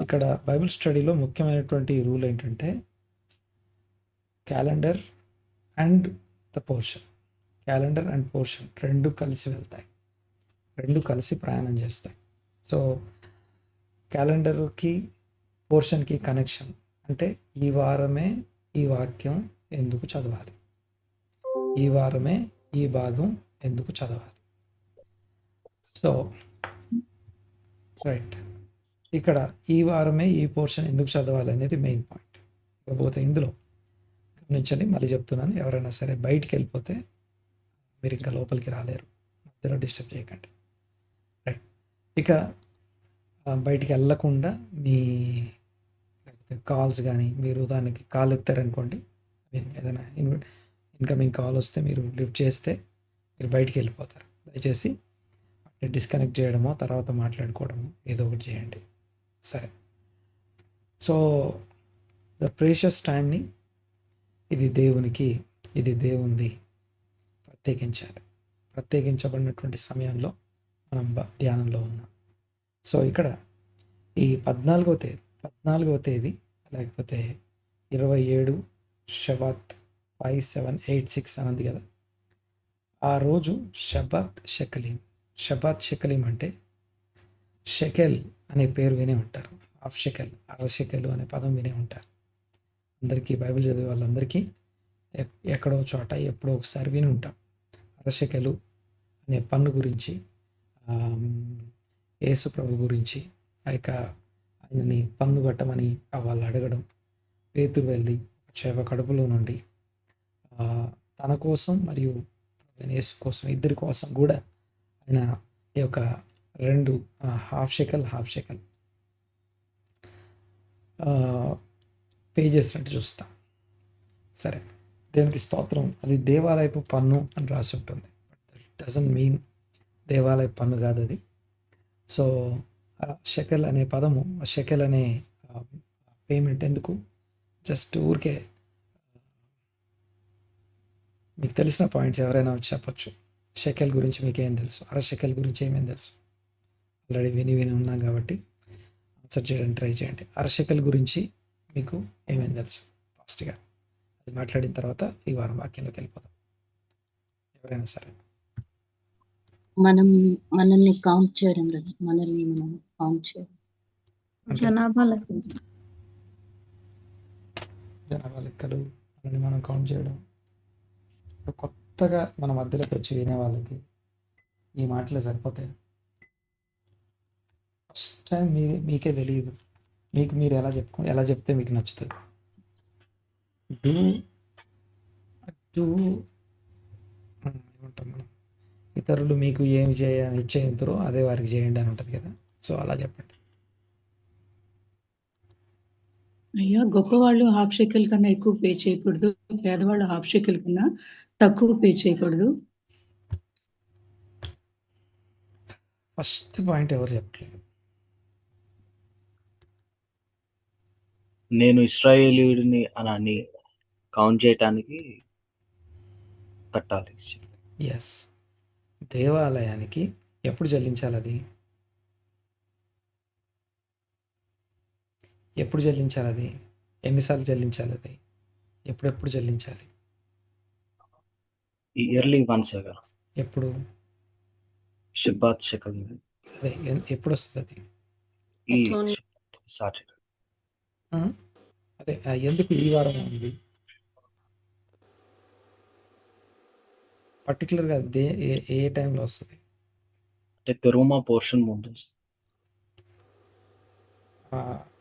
ఇక్కడ బైబిల్ స్టడీలో ముఖ్యమైనటువంటి రూల్ ఏంటంటే calendar and the portion. Calendar and portion 2 కలిసి వెళ్తాయి, 2 కలిసి ప్రయాణం చేస్తాయి. సో క్యాలెండర్కి పోర్షన్కి కనెక్షన్ అంటే ఈ వారమే ఈ వాక్యం ఎందుకు చదవాలి, ఈ వారమే ఈ భాగం ఎందుకు చదవాలి. సో రైట్, ఇక్కడ ఈ వారమే ఈ పోర్షన్ ఎందుకు చదవాలి అనేది మెయిన్ పాయింట్. ఇకపోతే ఇందులో గమనించండి, మళ్ళీ చెప్తున్నాను, ఎవరైనా సరే బయటికి వెళ్ళిపోతే మీరు ఇంకా లోపలికి రాలేరు, మధ్యలో డిస్టర్బ్ చేయకండి. రైట్, ఇక బయటికి వెళ్ళకుండా మీ లేకపోతే కాల్స్ కానీ మీరు దానికి కాల్ ఎత్తారనుకోండి, ఏదైనా ఇన్కమింగ్ కాల్ వస్తే మీరు లిఫ్ట్ చేస్తే మీరు బయటికి వెళ్ళిపోతారు. దయచేసి డిస్కనెక్ట్ చేయడమో తర్వాత మాట్లాడుకోవడమో ఏదో ఒకటి చేయండి. సరే, సో ద ప్రేషియస్ టైంని ఇది దేవునికి, ఇది దేవుంది ప్రత్యేకించాలి. ప్రత్యేకించబడినటువంటి సమయంలో మనం ధ్యానంలో ఉన్నాం. సో ఇక్కడ ఈ 14వ తేదీ లేకపోతే 27 షబాత్ 5786 అన్నది కదా, ఆ రోజు షబాత్ షెకలీం. షబాత్ షెకలీం అంటే షెకెల్ అనే పేరు వినే ఉంటారు, హాఫ్ షెకెల్, అర షెకెలు అనే పదం వినే ఉంటారు. అందరికీ బైబిల్ చదివే వాళ్ళందరికీ ఎక్కడో చోట ఎప్పుడో ఒకసారి విని ఉంటాం. అరషెకెలు అనే పన్ను గురించి, యేసు ప్రభు గురించి, ఆయనని పన్ను కట్టమని వాళ్ళు అడగడం, పేతురు వెళ్ళి చేప కడుపులో నుండి తన కోసం మరియు యేసు కోసం, ఇద్దరి కోసం కూడా ఆయన ఈ యొక్క 2 హాఫ్ షెకల్ పే చేసినట్టు చూస్తాం. సరే, దేవునికి స్తోత్రం. అది దేవాలయపు పన్ను అని రాసి ఉంటుంది, బట్ డజంట్ మీన్ దేవాలయ పన్ను కాదు అది. సో షెకెల్ అనే పదము, షెకెల్ అనే పేమెంట్ ఎందుకు, జస్ట్ ఊరికే మీకు తెలిసిన పాయింట్స్ ఎవరైనా వచ్చి చెప్పచ్చు. షెకెల్ గురించి మీకు ఏం తెలుసు, అర షెకెల్ గురించి ఏమేం తెలుసు, ఆల్రెడీ విని ఉన్నాం కాబట్టి ఆన్సర్ చేయడానికి ట్రై చేయండి. అర షెకెల్ గురించి మీకు ఏమేం తెలుసు ఫాస్ట్గా, అది మాట్లాడిన తర్వాత ఈ వారం వాక్యంలోకి వెళ్ళిపోతాం. ఎవరైనా సరే, మనల్ని కౌంట్ చేయడం కదా, మనల్ని మనం కౌంట్ చేయడం, జనాభా లెక్కలు, మనల్ని మనం కౌంట్ చేయడం. కొత్తగా మన మధ్యలోకి వచ్చి వినే వాళ్ళకి ఈ మాటలే సరిపోతాయి. ఫస్ట్ టైం మీకే తెలియదు, మీకు మీరు ఎలా చెప్తే మీకు నచ్చుతుంది. ఏమంటాం మనం, ఇతరులు మీకు ఏమి ఇచ్చేంతరో అదే వారికి చేయండి అని ఉంటుంది కదా. సో అలా చెప్పండి. అయ్యా, గొప్పవాళ్ళు హాఫ్ షెకెల్ కన్నా ఎక్కువ పే చేయకూడదు, పేదవాళ్ళు హాఫ్ షెకెల్ కన్నా తక్కువ పే చేయకూడదు. ఫస్ట్ పాయింట్ ఎవరు చెప్పట్లేదు. నేను ఇశ్రాయేలీయుడిని అని కౌంట్ చేయటానికి కట్టాలి. ఎస్, దేవాలయానికి ఎప్పుడు చెల్లించాలి, అది ఎప్పుడు చెల్లించాలి, అది ఎన్నిసార్లు చెల్లించాలి, అది ఎప్పుడెప్పుడు చెల్లించాలి. Yearly once. ఎప్పుడు షబాత్ షెకల్, అదే ఎప్పుడు వస్తుంది అది, ఈ సాటర్డే. అదే ఎందుకు ఈ వారం ఉంది పర్టికులర్గా, ఏ టైంలో వస్తుంది అంటే తెరుమా పోర్షన్ ముందు.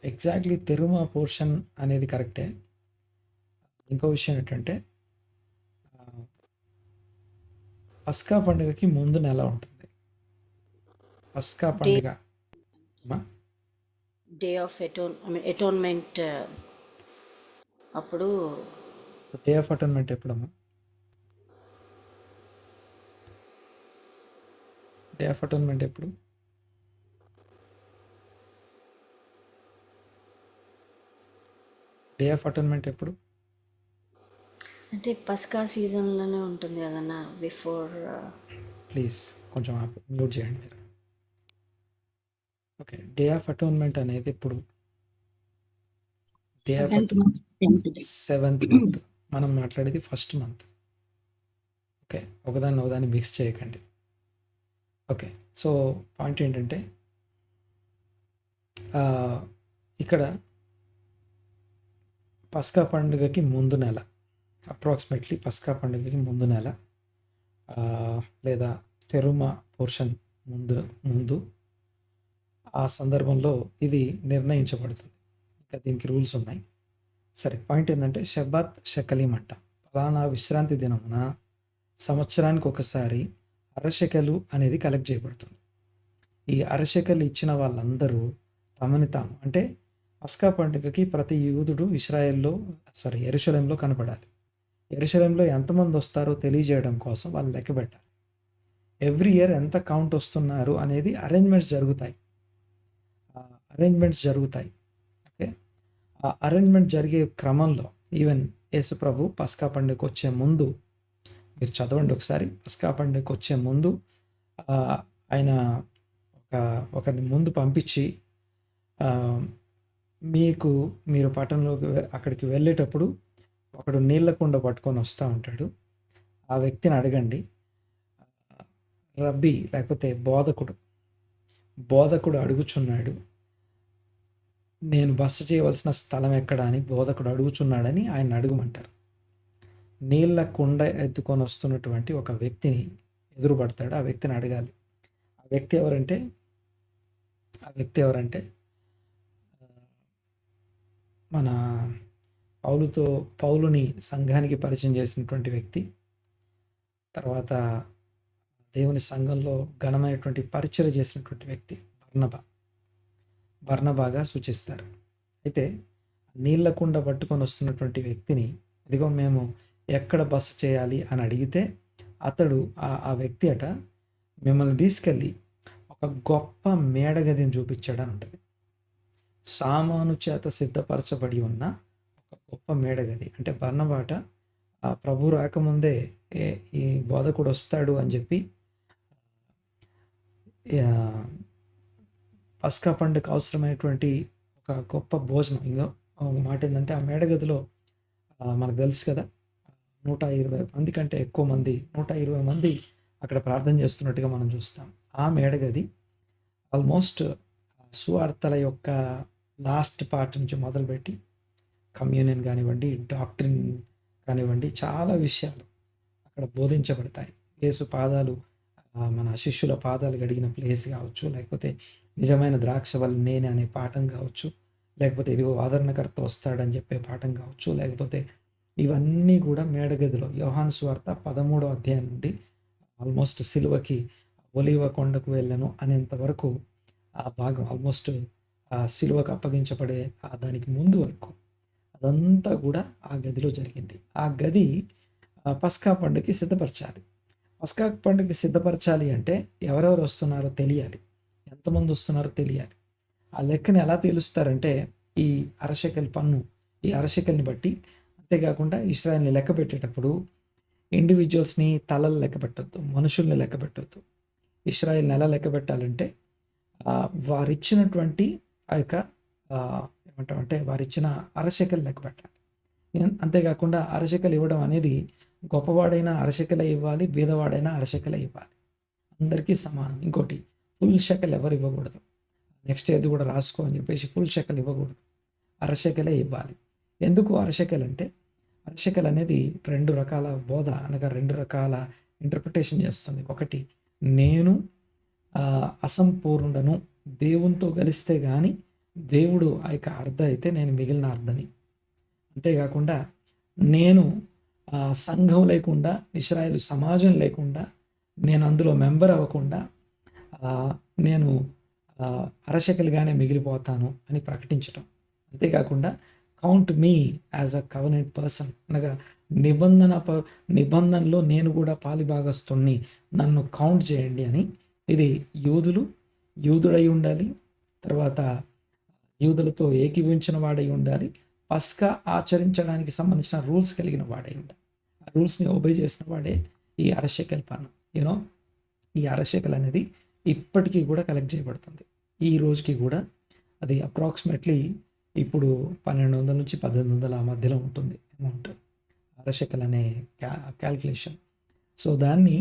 ఎగ్జాక్ట్లీ తెరుమా పోర్షన్ అనేది కరెక్టే. ఇంకో విషయం ఏంటంటే పస్కా పండుగకి ముందు నెల ఉంటుంది. పస్కా పండుగ డే ఆఫ్ అటోన్మెంట్, అప్పుడు డే ఆఫ్ అటోన్మెంట్ ఎప్పుడమ్మా? డే ఆఫ్ అటోన్మెంట్ ఎప్పుడు? డే ఆఫ్ అటోన్మెంట్ ఎప్పుడు? అంటే పస్కా సీజన్లోనే ఉంటుంది కదన్నా, బిఫోర్. ప్లీజ్ కొంచెం మ్యూట్ చేయండి మీరు. ఓకే, డే ఆఫ్ అటోన్మెంట్ అనేది ఎప్పుడు? Day of 7th month 10th day. 7th month. మనం మాట్లాడేది ఫస్ట్ మంత్. ఓకే. ఒకదాన్ని మిక్స్ చేయకండి. ఓకే. సో పాయింట్ ఏంటంటే ఇక్కడ పస్కా పండుగకి ముందు నెల, అప్రాక్సిమేట్లీ పస్కా పండుగకి ముందు నెల లేదా తెరుమ పోర్షన్ ముందు ఆ సందర్భంలో ఇది నిర్ణయించబడుతుంది. ఇంకా దీనికి రూల్స్ ఉన్నాయి. సరే, పాయింట్ ఏంటంటే షబ్బాత్ షెకలీం అంట. ఫలానా విశ్రాంతి దినమున సంవత్సరానికి ఒకసారి అరశెకలు అనేది కలెక్ట్ చేయబడుతుంది. ఈ అరశెకలు ఇచ్చిన వాళ్ళందరూ తమని తాము, అంటే పస్కా పండుగకి ప్రతి యూదుడు యెరూషలేంలో కనపడాలి. యెరూషలేంలో ఎంతమంది వస్తారో తెలియజేయడం కోసం వాళ్ళు లెక్క పెట్టాలి. ఎవ్రీ ఇయర్ ఎంత కౌంట్ వస్తున్నారు అనేది అరేంజ్మెంట్స్ జరుగుతాయి. ఓకే. ఆ అరేంజ్మెంట్ జరిగే క్రమంలో ఈవెన్ యేసు ప్రభు పస్కా పండుగకి వచ్చే ముందు, మీరు చదవండి ఒకసారి, పస్కా పండుగకి వచ్చే ముందు ఆయన ఒకరిని ముందు పంపించి మీరు పట్టణంలోకి అక్కడికి వెళ్ళేటప్పుడు ఒకడు నీళ్ళ కుండ పట్టుకొని వస్తూ ఉంటాడు. ఆ వ్యక్తిని అడగండి, రబ్బీ లేకపోతే బోధకుడు అడుగుచున్నాడు, నేను బస చేయవలసిన స్థలం ఎక్కడ అని బోధకుడు అడుగుచున్నాడని ఆయన అడుగుమంటారు. నీళ్ళ కుండ ఎత్తుకొని వస్తున్నటువంటి ఒక వ్యక్తిని ఎదురుపడతాడు. ఆ వ్యక్తిని అడగాలి. ఆ వ్యక్తి ఎవరంటే మన పౌలుని సంఘానికి పరిచయం చేసినటువంటి వ్యక్తి, తర్వాత దేవుని సంఘంలో ఘనమైనటువంటి పరిచయం చేసినటువంటి వ్యక్తి బర్నబాగా సూచిస్తారు. అయితే నీళ్ళ కుండ పట్టుకొని వస్తున్నటువంటి వ్యక్తిని, ఇదిగో మేము ఎక్కడ బస చేయాలి అని అడిగితే అతడు ఆ వ్యక్తి మిమ్మల్ని తీసుకెళ్ళి ఒక గొప్ప మేడగదిని చూపించాడని ఉంటుంది. సామాను చేత సిద్ధపరచబడి ఉన్న ఒక గొప్ప మేడగది. అంటే బర్నబాట ఆ ప్రభు రాకముందే ఈ బోధకుడు వస్తాడు అని చెప్పి పస్కా పండుగ అవసరమైనటువంటి ఒక గొప్ప భోజనం. ఇంకో మాట ఏంటంటే ఆ మేడగదిలో మనకు తెలుసు కదా, 120 మంది కంటే ఎక్కువ మంది, 120 మంది అక్కడ ప్రార్థన చేస్తున్నట్టుగా మనం చూస్తాం. ఆ మేడగది ఆల్మోస్ట్ సువార్తల యొక్క లాస్ట్ పార్ట్ నుంచి మొదలుపెట్టి కమ్యూనియన్ కానివ్వండి, డాక్ట్రిన్ కానివ్వండి, చాలా విషయాలు అక్కడ బోధించబడతాయి. యేసు పాదాలు, మన శిష్యుల పాదాలు గడిగిన ప్లేస్ కావచ్చు, లేకపోతే నిజమైన ద్రాక్షవల్లి నేనే అనే పాఠం కావచ్చు, లేకపోతే ఇదిగో ఆదరణకర్త వస్తాడని చెప్పే పాఠం కావచ్చు, లేకపోతే ఇవన్నీ కూడా మేడగదిలో యోహాను సువార్త 13వ అధ్యాయం నుండి ఆల్మోస్ట్ సిలువకి ఒలీవ కొండకు వెళ్ళను అనేంత వరకు ఆ భాగం, ఆల్మోస్ట్ సిలువకు అప్పగించబడే దానికి ముందు వరకు అదంతా కూడా ఆ గదిలో జరిగింది. ఆ గది పస్కా పండుగకి సిద్ధపరచాలి. పస్కా పండుగకి సిద్ధపరచాలి అంటే ఎవరెవరు వస్తున్నారో తెలియాలి, ఎంతమంది వస్తున్నారో తెలియాలి. ఆ లెక్కని ఎలా తెలుస్తారంటే ఈ అరశెకల్ని బట్టి. అంతేకాకుండా ఇశ్రాయేల్ని లెక్క పెట్టేటప్పుడు ఇండివిజువల్స్ని తలలు లెక్క పెట్టద్దు, మనుషుల్ని లెక్క పెట్టద్దు. ఇశ్రాయేల్ని ఎలా లెక్క పెట్టాలంటే వారిచ్చినటువంటి ఆ యొక్క ఏమంటామంటే వారిచ్చిన అరశెకలు లెక్క పెట్టాలి. అంతేకాకుండా అరశెకలు ఇవ్వడం అనేది గొప్పవాడైనా అరశెకలే ఇవ్వాలి, బీదవాడైనా అరశెకలే ఇవ్వాలి, అందరికీ సమానం. ఇంకోటి, ఫుల్ షెకల్ ఎవరు ఇవ్వకూడదు. నెక్స్ట్ ఏది కూడా రాసుకో అని చెప్పేసి ఫుల్ షెకల్ ఇవ్వకూడదు, అరశెకలే ఇవ్వాలి. ఎందుకు అరశెకల్ అంటే, అరశెకల్ అనేది 2 రకాల బోధ అనగా 2 రకాల ఇంటర్ప్రిటేషన్ చేస్తుంది. ఒకటి, నేను అసంపూర్ణుడను, దేవునితో కలిస్తే కానీ దేవుడు ఆ యొక్క అర్ధ అయితే నేను మిగిలిన అర్ధని. అంతేకాకుండా నేను సంఘం లేకుండా, ఇశ్రాయేలు సమాజం లేకుండా, నేను అందులో మెంబర్ అవ్వకుండా నేను అరశెకలుగానే మిగిలిపోతాను అని ప్రకటించటం. అంతేకాకుండా count me as a covenant person, అనగా నిబంధనలో నేను కూడా పాలిభాగస్తుణ్ణి, నన్ను కౌంట్ చేయండి అని. ఇది యూదుడై ఉండాలి, తర్వాత యూదులతో ఏకీవించిన వాడై ఉండాలి, పస్కా ఆచరించడానికి సంబంధించిన రూల్స్ కలిగిన వాడై ఉండాలి. ఆ రూల్స్ని ఒబే చేసిన వాడే ఈ అరశెకల్ పన్ను. ఈ అరశెకల్ అనేది ఇప్పటికీ కూడా కలెక్ట్ చేయబడుతుంది. ఈ రోజుకి కూడా అది అప్రాక్సిమేట్లీ ఇప్పుడు 1200 నుంచి 1800 ఆ మధ్యలో ఉంటుంది అమౌంట్, అరశకల్ అనే క్యాల్కులేషన్. సో దాన్ని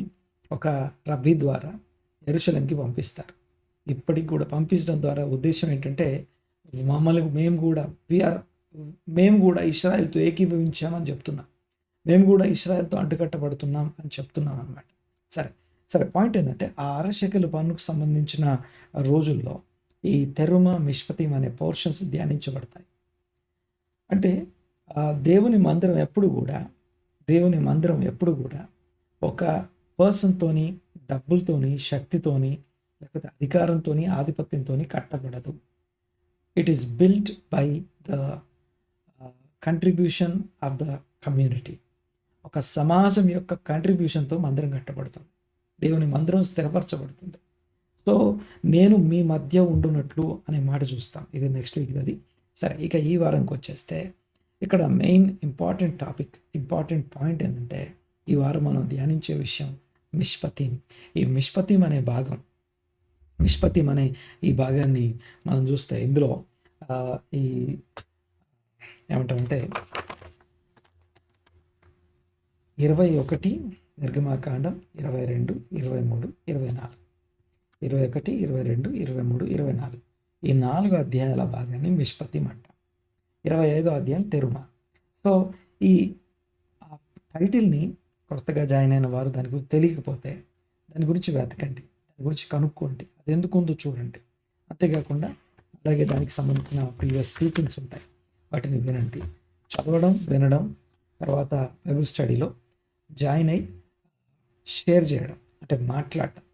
ఒక రబ్బీ ద్వారా యెరూషలేంకి పంపిస్తారు. ఇప్పటికి కూడా పంపించడం ద్వారా ఉద్దేశం ఏంటంటే మమ్మల్ని మేము కూడా ఇశ్రాయేల్తో ఏకీభవించామని చెప్తున్నాం, మేము కూడా ఇశ్రాయేల్తో అంటుకట్టబడుతున్నాం అని చెప్తున్నాం అన్నమాట. సరే పాయింట్ ఏంటంటే ఆ అరశకలు పన్నుకు సంబంధించిన రోజుల్లో ఈ తెరుమ మిష్పతిం అనే పోర్షన్స్ ధ్యానించబడతాయి. అంటే దేవుని మందిరం ఎప్పుడు కూడా ఒక పర్సన్తోని, డబ్బులతోని, శక్తితోని, లేకపోతే అధికారంతోని, ఆధిపత్యంతోని కట్టబడదు. It is built by the contribution of the community. ఒక సమాజం యొక్క కంట్రిబ్యూషన్తో మందిరం కట్టబడుతుంది, దేవుని మందిరం స్థిరపరచబడుతుంది. సో నేను మీ మధ్య ఉండునట్లు అనే మాట చూస్తాం, ఇది నెక్స్ట్ వీక్ అది. సరే, ఇక ఈ వారంకి వచ్చేస్తే ఇక్కడ మెయిన్ ఇంపార్టెంట్ పాయింట్ ఏంటంటే ఈ వారం మనం ధ్యానించే విషయం మిష్పతిం. ఈ మిష్పతిం అనే ఈ భాగాన్ని మనం చూస్తే ఇందులో ఈ ఏమంటామంటే 21 నిర్గమాకాండం, 22, 23, 24, 21, 22, 23, 24 ఈ 4 అధ్యాయాల భాగాన్ని మిష్పతిం అంటాం. 25వ అధ్యాయం తెరుమ. సో ఈ టైటిల్ని కొత్తగా జాయిన్ అయిన వారు దాని గురించి తెలియకపోతే దాని గురించి వెతకండి, దాని గురించి కనుక్కోండి, అది ఎందుకు ఉందో చూడండి. అంతేకాకుండా అలాగే దానికి సంబంధించిన ప్రీవియస్ టీచింగ్స్ ఉంటాయి, వాటిని వినండి. చదవడం, వినడం, తర్వాత బైబిల్ స్టడీలో జాయిన్ అయ్యి షేర్ చేయడం, అంటే మాట్లాడటం.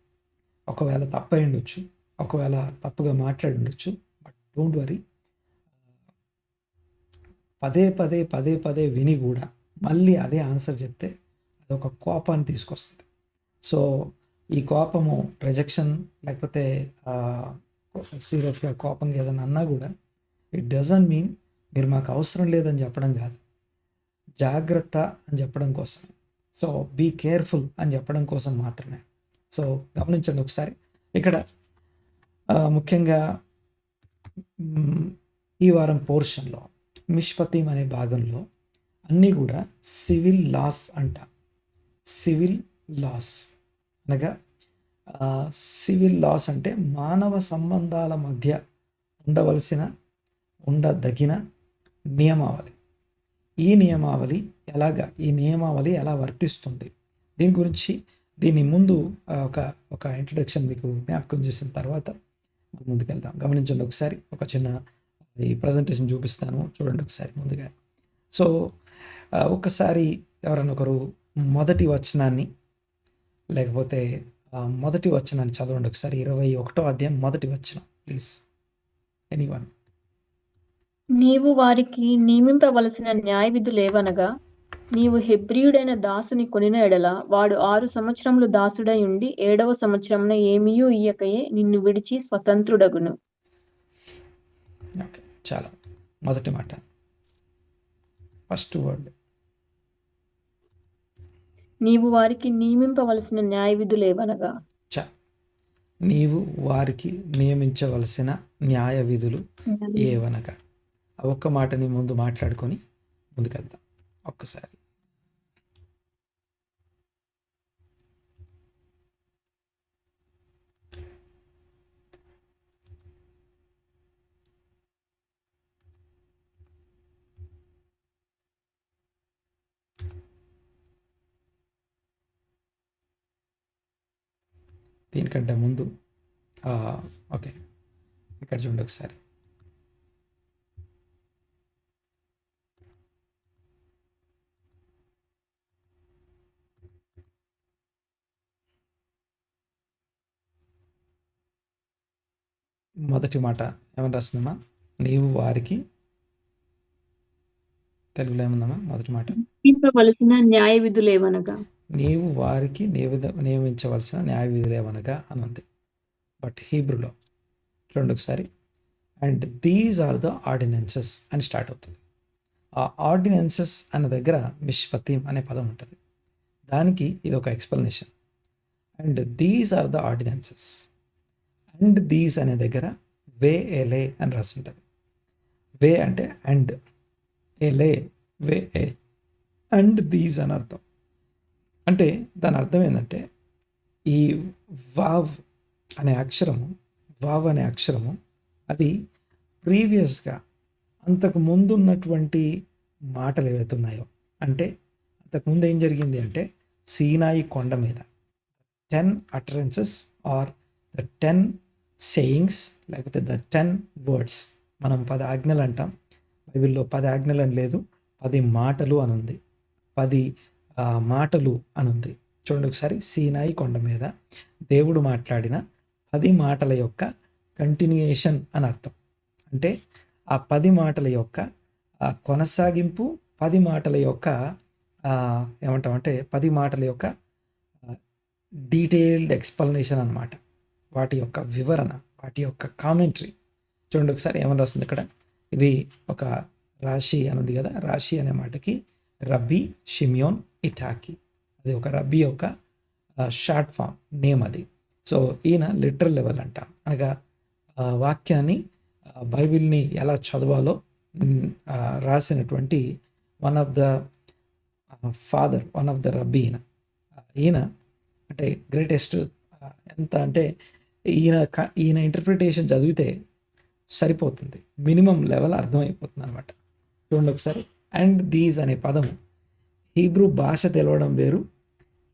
ఒకవేళ తప్పై ఉండొచ్చు, ఒకవేళ తప్పుగా మాట్లాడి ఉండొచ్చు, బట్ డోంట్ వరీ. పదే విని కూడా మళ్ళీ అదే ఆన్సర్ చెప్తే అదొక కోపాన్ని తీసుకొస్తుంది. సో ఈ కోపము రిజెక్షన్, లేకపోతే సీరియస్గా కోపంగా ఏదైనా అన్నా కూడా ఇట్ డజంట్ మీన్ మీరు మాకు అవసరం లేదని చెప్పడం కాదు, జాగ్రత్త అని చెప్పడం కోసం. సో బీ కేర్ఫుల్ అని చెప్పడం కోసం మాత్రమే. సో గమనించండి ఒకసారి. ఇక్కడ ముఖ్యంగా ఈ వారం పోర్షన్లో మిష్పతిం అనే భాగంలో అన్నీ కూడా సివిల్ లాస్ అంట. సివిల్ లాస్ అనగా సివిల్ లాస్ అంటే మానవ సంబంధాల మధ్య ఉండదగిన నియమావళి. ఈ నియమావళి ఎలా వర్తిస్తుంది, దీని ముందు ఒక ఇంట్రడక్షన్ మీకు జ్ఞాపకం చేసిన తర్వాత ముందుకెళ్దాం. గమనించండి ఒకసారి. ఒక చిన్న ఈ ప్రజెంటేషన్ చూపిస్తాను, చూడండి ఒకసారి ముందుగా. సో ఒక్కసారి ఎవరైనా ఒకరు మొదటి వచనాన్ని చదవండి ఒకసారి. 21వ అధ్యాయం మొదటి వచనం ప్లీజ్. ఎనీవన్. నీవు వారికి నియమింపవలసిన న్యాయ విధులేవనగా, నీవు హెబ్రీయుడైన దాసుని కొనిన ఎడల వాడు 6 సంవత్సరములు దాసుడై ఉండి 7వ సంవత్సరమున ఏమీయూ ఇయ్యకయే నిన్ను విడిచి స్వతంత్రుడగును. ఓకే, చాలా మొదటి మాట, ఫస్ట్ వర్డ్. నీవు వారికి నియమింపవలసిన న్యాయ విధులేవనగా, నీవు వారికి నియమించవలసిన న్యాయ విధులు ఏవనగా. ఒక్క మాటని ముందు మాట్లాడుకొని ముందుకెళ్తాం ఒక్కసారి. దీనికంటే ముందు ఓకే, ఇక్కడ చూడండి ఒకసారి. మొదటి మాట ఏమని రాస్తుందమ్మా? నీవు వారికి, తెలుగులో ఏముందమ్మా మొదటి మాట? నియమింపవలసిన న్యాయ విధులేవనగా, నీవు వారికి నియమించవలసిన న్యాయ విధులేవనగా అని ఉంది. బట్ హీబ్రూలో చూడండి ఒకసారి. And these are the ordinances అని స్టార్ట్ అవుతుంది. ఆ ఆర్డినెన్సెస్ అనే దగ్గర మిష్పతిం అనే పదం ఉంటుంది, దానికి ఇది ఒక explanation. And these are the ordinances. And these అనే దగ్గర వేఎలే అని రాసి ఉంటుంది. వే అంటే అండ్, ఎలే, వే, ఏ, అండ్ దీస్ అని అర్థం. అంటే దాని అర్థం ఏంటంటే ఈ వావ్ అనే అక్షరము అది ప్రీవియస్గా అంతకు ముందు ఉన్నటువంటి మాటలు ఏవైతే ఉన్నాయో, అంటే అంతకుముందు ఏం జరిగింది అంటే సీనాయి కొండ మీద 10 utterances ఆర్ ద 10 సేయింగ్స్, లేకపోతే ద 10 వర్డ్స్. మనం 10 ఆజ్ఞలు అంటాం, బైబిల్లో 10 ఆజ్ఞలు అని లేదు, 10 మాటలు అని ఉంది. 10 మాటలు అని ఉంది. చూడండి ఒకసారి, సీనాయి కొండ మీద దేవుడు మాట్లాడిన 10 మాటల యొక్క కంటిన్యూయేషన్ అని అర్థం. అంటే ఆ 10 మాటల యొక్క కొనసాగింపు, 10 మాటల యొక్క ఏమంటామంటే 10 మాటల యొక్క డీటెయిల్డ్ ఎక్స్ప్లెనేషన్ అన్నమాట. వాటి యొక్క వివరణ, వాటి యొక్క కామెంటరీ. చూడండి ఒకసారి ఏమని రాస్తుంది ఇక్కడ. ఇది ఒక రాశి అని ఉంది కదా, రాశి అనే మాటకి రబ్బీ షిమియోన్ ఇటాకి, అది ఒక రబ్బీ యొక్క షార్ట్ ఫామ్ నేమ్ అది. సో ఈయన లిటరల్ లెవెల్ అంట, అనగా వాక్యాన్ని బైబిల్ని ఎలా చదవాలో రాసినటువంటి వన్ ఆఫ్ ద రబ్బీ ఈయన అంటే గ్రేటెస్ట్. ఎంత అంటే ఈయన ఇంటర్ప్రిటేషన్ చదివితే సరిపోతుంది, మినిమం లెవెల్ అర్థమైపోతుంది అనమాట. చూడండి ఒకసారి, అండ్ దీస్ అనే పదము హీబ్రూ భాష తెలవడం వేరు,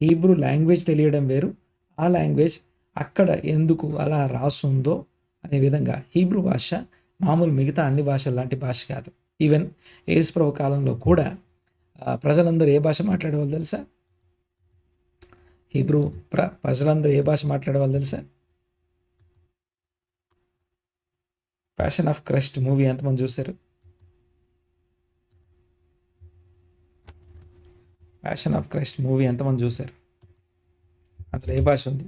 హీబ్రూ లాంగ్వేజ్ తెలియడం వేరు. ఆ లాంగ్వేజ్ అక్కడ ఎందుకు అలా రాసుందో అనే విధంగా హీబ్రూ భాష మామూలు మిగతా అన్ని భాషల లాంటి భాష కాదు. ఈవెన్ యేసు ప్రభు కాలంలో కూడా ప్రజలందరూ ఏ భాష మాట్లాడేవాళ్ళు తెలుసా? హీబ్రూ ప్రజలందరూ ఏ భాష మాట్లాడేవాళ్ళు తెలుసా? ప్యాషన్ ఆఫ్ క్రైస్ట్ మూవీ ఎంతమంది చూశారు? ప్యాషన్ ఆఫ్ క్రైస్ట్ మూవీ ఎంతమంది చూశారు? అందులో ఏ భాష ఉంది?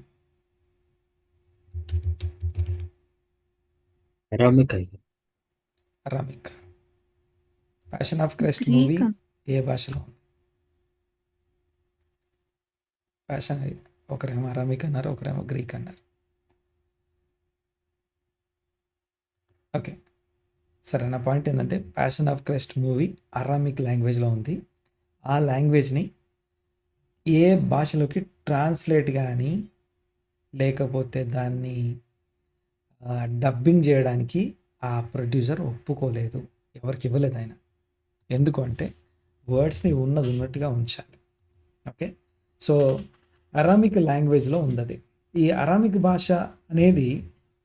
Aramaic. Passion of Christ movie ఏ భాషలో ఉంది? ప్యాషన్, ఒకరేమో అరామిక్ అన్నారు, ఒకరేమో గ్రీక్ అన్నారు. ఓకే, సరే. నా పాయింట్ ఏంటంటే passion of Christ movie Aramaic లాంగ్వేజ్లో ఉంది. ఆ లాంగ్వేజ్ని ఏ భాషలోకి ట్రాన్స్లేట్ కానీ లేకపోతే దాన్ని డబ్బింగ్ చేయడానికి ఆ ప్రొడ్యూసర్ ఒప్పుకోలేదు, ఎవరికి ఇవ్వలేదు ఆయన. ఎందుకు అంటే వర్డ్స్ని ఉన్నట్టుగా ఉంచాలి. ఓకే, సో అరామిక్ లాంగ్వేజ్లో ఉంది. ఈ అరామిక్ భాష అనేది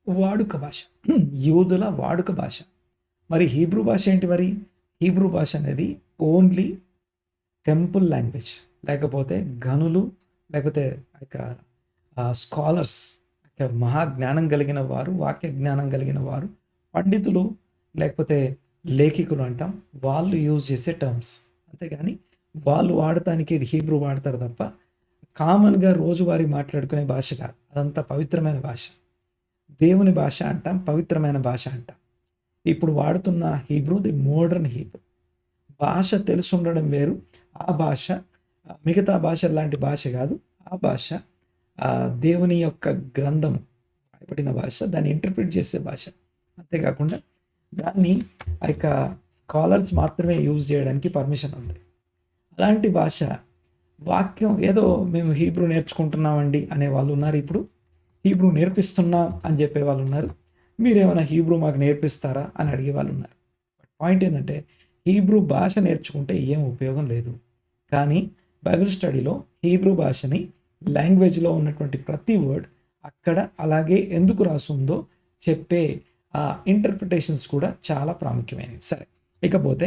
వాడుక భాష, యూదుల వాడుక భాష. మరి హీబ్రూ భాష ఏంటి? మరి హీబ్రూ భాష అనేది ఓన్లీ టెంపుల్ లాంగ్వేజ్, లేకపోతే గనులు, లేకపోతే స్కాలర్స్, మహాజ్ఞానం కలిగిన వారు, వాక్య జ్ఞానం కలిగిన వారు, పండితులు, లేకపోతే లేఖికులు అంటాం, వాళ్ళు యూజ్ చేసే టర్మ్స్. అంతేగాని వాళ్ళు వాడటానికి హీబ్రూ వాడతారు తప్ప కామన్గా రోజువారీ మాట్లాడుకునే భాష కాదు. అదంతా పవిత్రమైన భాష, దేవుని భాష అంటాం, పవిత్రమైన భాష అంటాం. ఇప్పుడు వాడుతున్న హీబ్రూ ది మోడర్న్ హీబ్రూ. భాష తెలిసి ఉండడం వేరు, ఆ భాష మిగతా భాష లాంటి భాష కాదు. ఆ భాష దేవుని యొక్క గ్రంథము రాయబడిన భాష, దాన్ని ఇంటర్ప్రిట్ చేసే భాష. అంతేకాకుండా దాన్ని ఆ యొక్క స్కాలర్స్ మాత్రమే యూజ్ చేయడానికి పర్మిషన్ ఉంది. అలాంటి భాష వాక్యం ఏదో మేము హీబ్రూ నేర్చుకుంటున్నామండి అనే వాళ్ళు ఉన్నారు, ఇప్పుడు హీబ్రూ నేర్పిస్తున్నాం అని చెప్పే వాళ్ళు ఉన్నారు, మీరేమైనా హీబ్రూ మాకు నేర్పిస్తారా అని అడిగే వాళ్ళు ఉన్నారు. పాయింట్ ఏంటంటే హీబ్రూ భాష నేర్చుకుంటే ఏం ఉపయోగం లేదు. కానీ బైబిల్ స్టడీలో హీబ్రూ భాషని, లాంగ్వేజ్లో ఉన్నటువంటి ప్రతి వర్డ్ అక్కడ అలాగే ఎందుకు రాసుందో చెప్పే ఆ ఇంటర్ప్రిటేషన్స్ కూడా చాలా ప్రాముఖ్యమైనవి. సరే, ఇకపోతే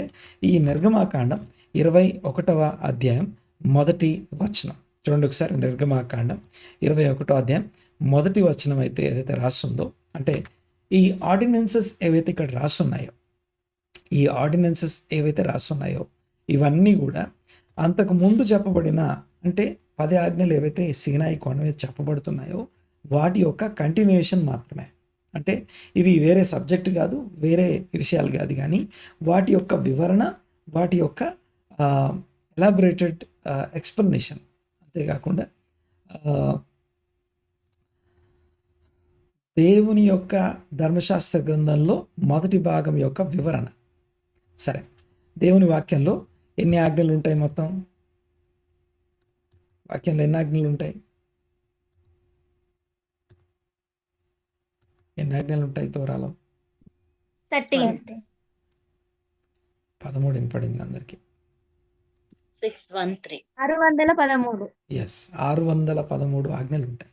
ఈ నిర్గమాకాండం 21వ అధ్యాయం 1వ వచనం చూడండి ఒకసారి. నిర్గమాకాండం 21వ అధ్యాయం 1వ వచనం అయితే ఏదైతే రాస్తుందో, అంటే ఈ ఆర్డినెన్సెస్ ఏవైతే ఇక్కడ రాస్తున్నాయో, ఈ ఆర్డినెన్సెస్ ఏవైతే రాస్తున్నాయో ఇవన్నీ కూడా అంతకు ముందు చెప్పబడిన, అంటే 10 ఆజ్ఞలు ఏవైతే సీనాయి కొండ మీద చెప్పబడుతున్నాయో వాటి యొక్క కంటిన్యూయేషన్ మాత్రమే. అంటే ఇవి వేరే సబ్జెక్ట్ కాదు, వేరే విషయాలు కాదు, కానీ వాటి యొక్క వివరణ, వాటి యొక్క ఎలాబొరేటెడ్ ఎక్స్ప్లెనేషన్. అంతేకాకుండా దేవుని యొక్క ధర్మశాస్త్ర గ్రంథంలో మొదటి భాగం యొక్క వివరణ, సరే, దేవుని వాక్యంలో ఎన్ని ఆజ్ఞలు ఉంటాయి? మొత్తం వాక్యంలో ఎన్ని ఆజ్ఞలు ఉంటాయి? ఎన్ని ఆజ్ఞలు ఉంటాయి తోరాలో? 13. 13 వినపడింది అందరికి. 613. 613. ఎస్, 613 ఆజ్ఞలు ఉంటాయి.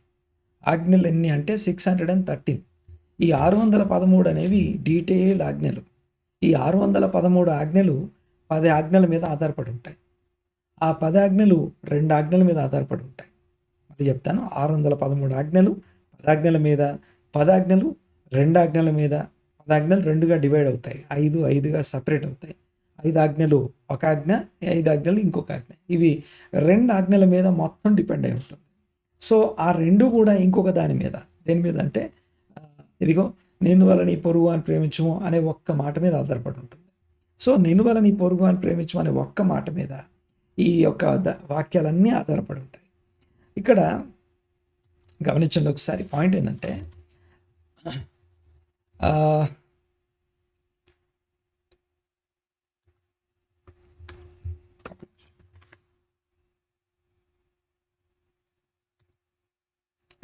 ఆజ్ఞలు ఎన్ని అంటే 613. ఈ 613 అనేవి డీటెయిల్ ఆజ్ఞలు. ఈ 613 ఆజ్ఞలు 10 ఆజ్ఞల మీద ఆధారపడి ఉంటాయి. ఆ 10 ఆజ్ఞలు 2 ఆజ్ఞల మీద ఆధారపడి ఉంటాయి. అది చెప్తాను. 613 ఆజ్ఞలు 10 ఆజ్ఞల మీద, 10 ఆజ్ఞలు 2 ఆజ్ఞల మీద, 10 ఆజ్ఞలు 2గా డివైడ్ అవుతాయి, 5గా సపరేట్ అవుతాయి. 5 ఆజ్ఞలు ఒక ఆజ్ఞ, 5 ఆజ్ఞలు ఇంకొక ఆజ్ఞ. ఇవి 2 ఆజ్ఞల మీద మొత్తం డిపెండ్ అయి ఉంటుంది. సో ఆ 2 కూడా ఇంకొక దాని మీద, దేని మీద అంటే ఇదిగో నేను వల్ల నీ పొరుగు అని ప్రేమించుము అనే ఒక్క మాట మీద ఆధారపడి ఉంటుంది. సో నేను వల్ల నీ పొరుగు అని ప్రేమించుము అనే ఒక్క మాట మీద ఈ యొక్క వాక్యాలన్నీ ఆధారపడి ఉంటాయి. ఇక్కడ గమనించండి ఒకసారి. పాయింట్ ఏంటంటే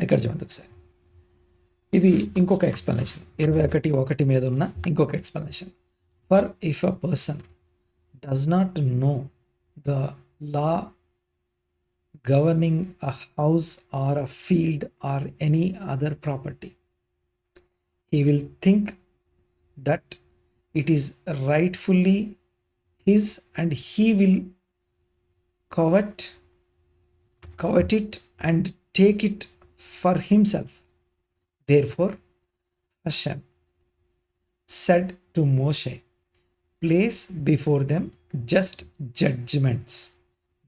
ఇక్కడ చూడండి ఒకసారి. ఇది ఇంకొక ఎక్స్ప్లెనేషన్, 21:1 మీద ఉన్న ఇంకొక explanation. For if a person does not know the law governing a house or a field or any other property, he will think that it is rightfully his and he will covet it and take it for himself. Therefore Hashem said to Moshe, place before them just judgments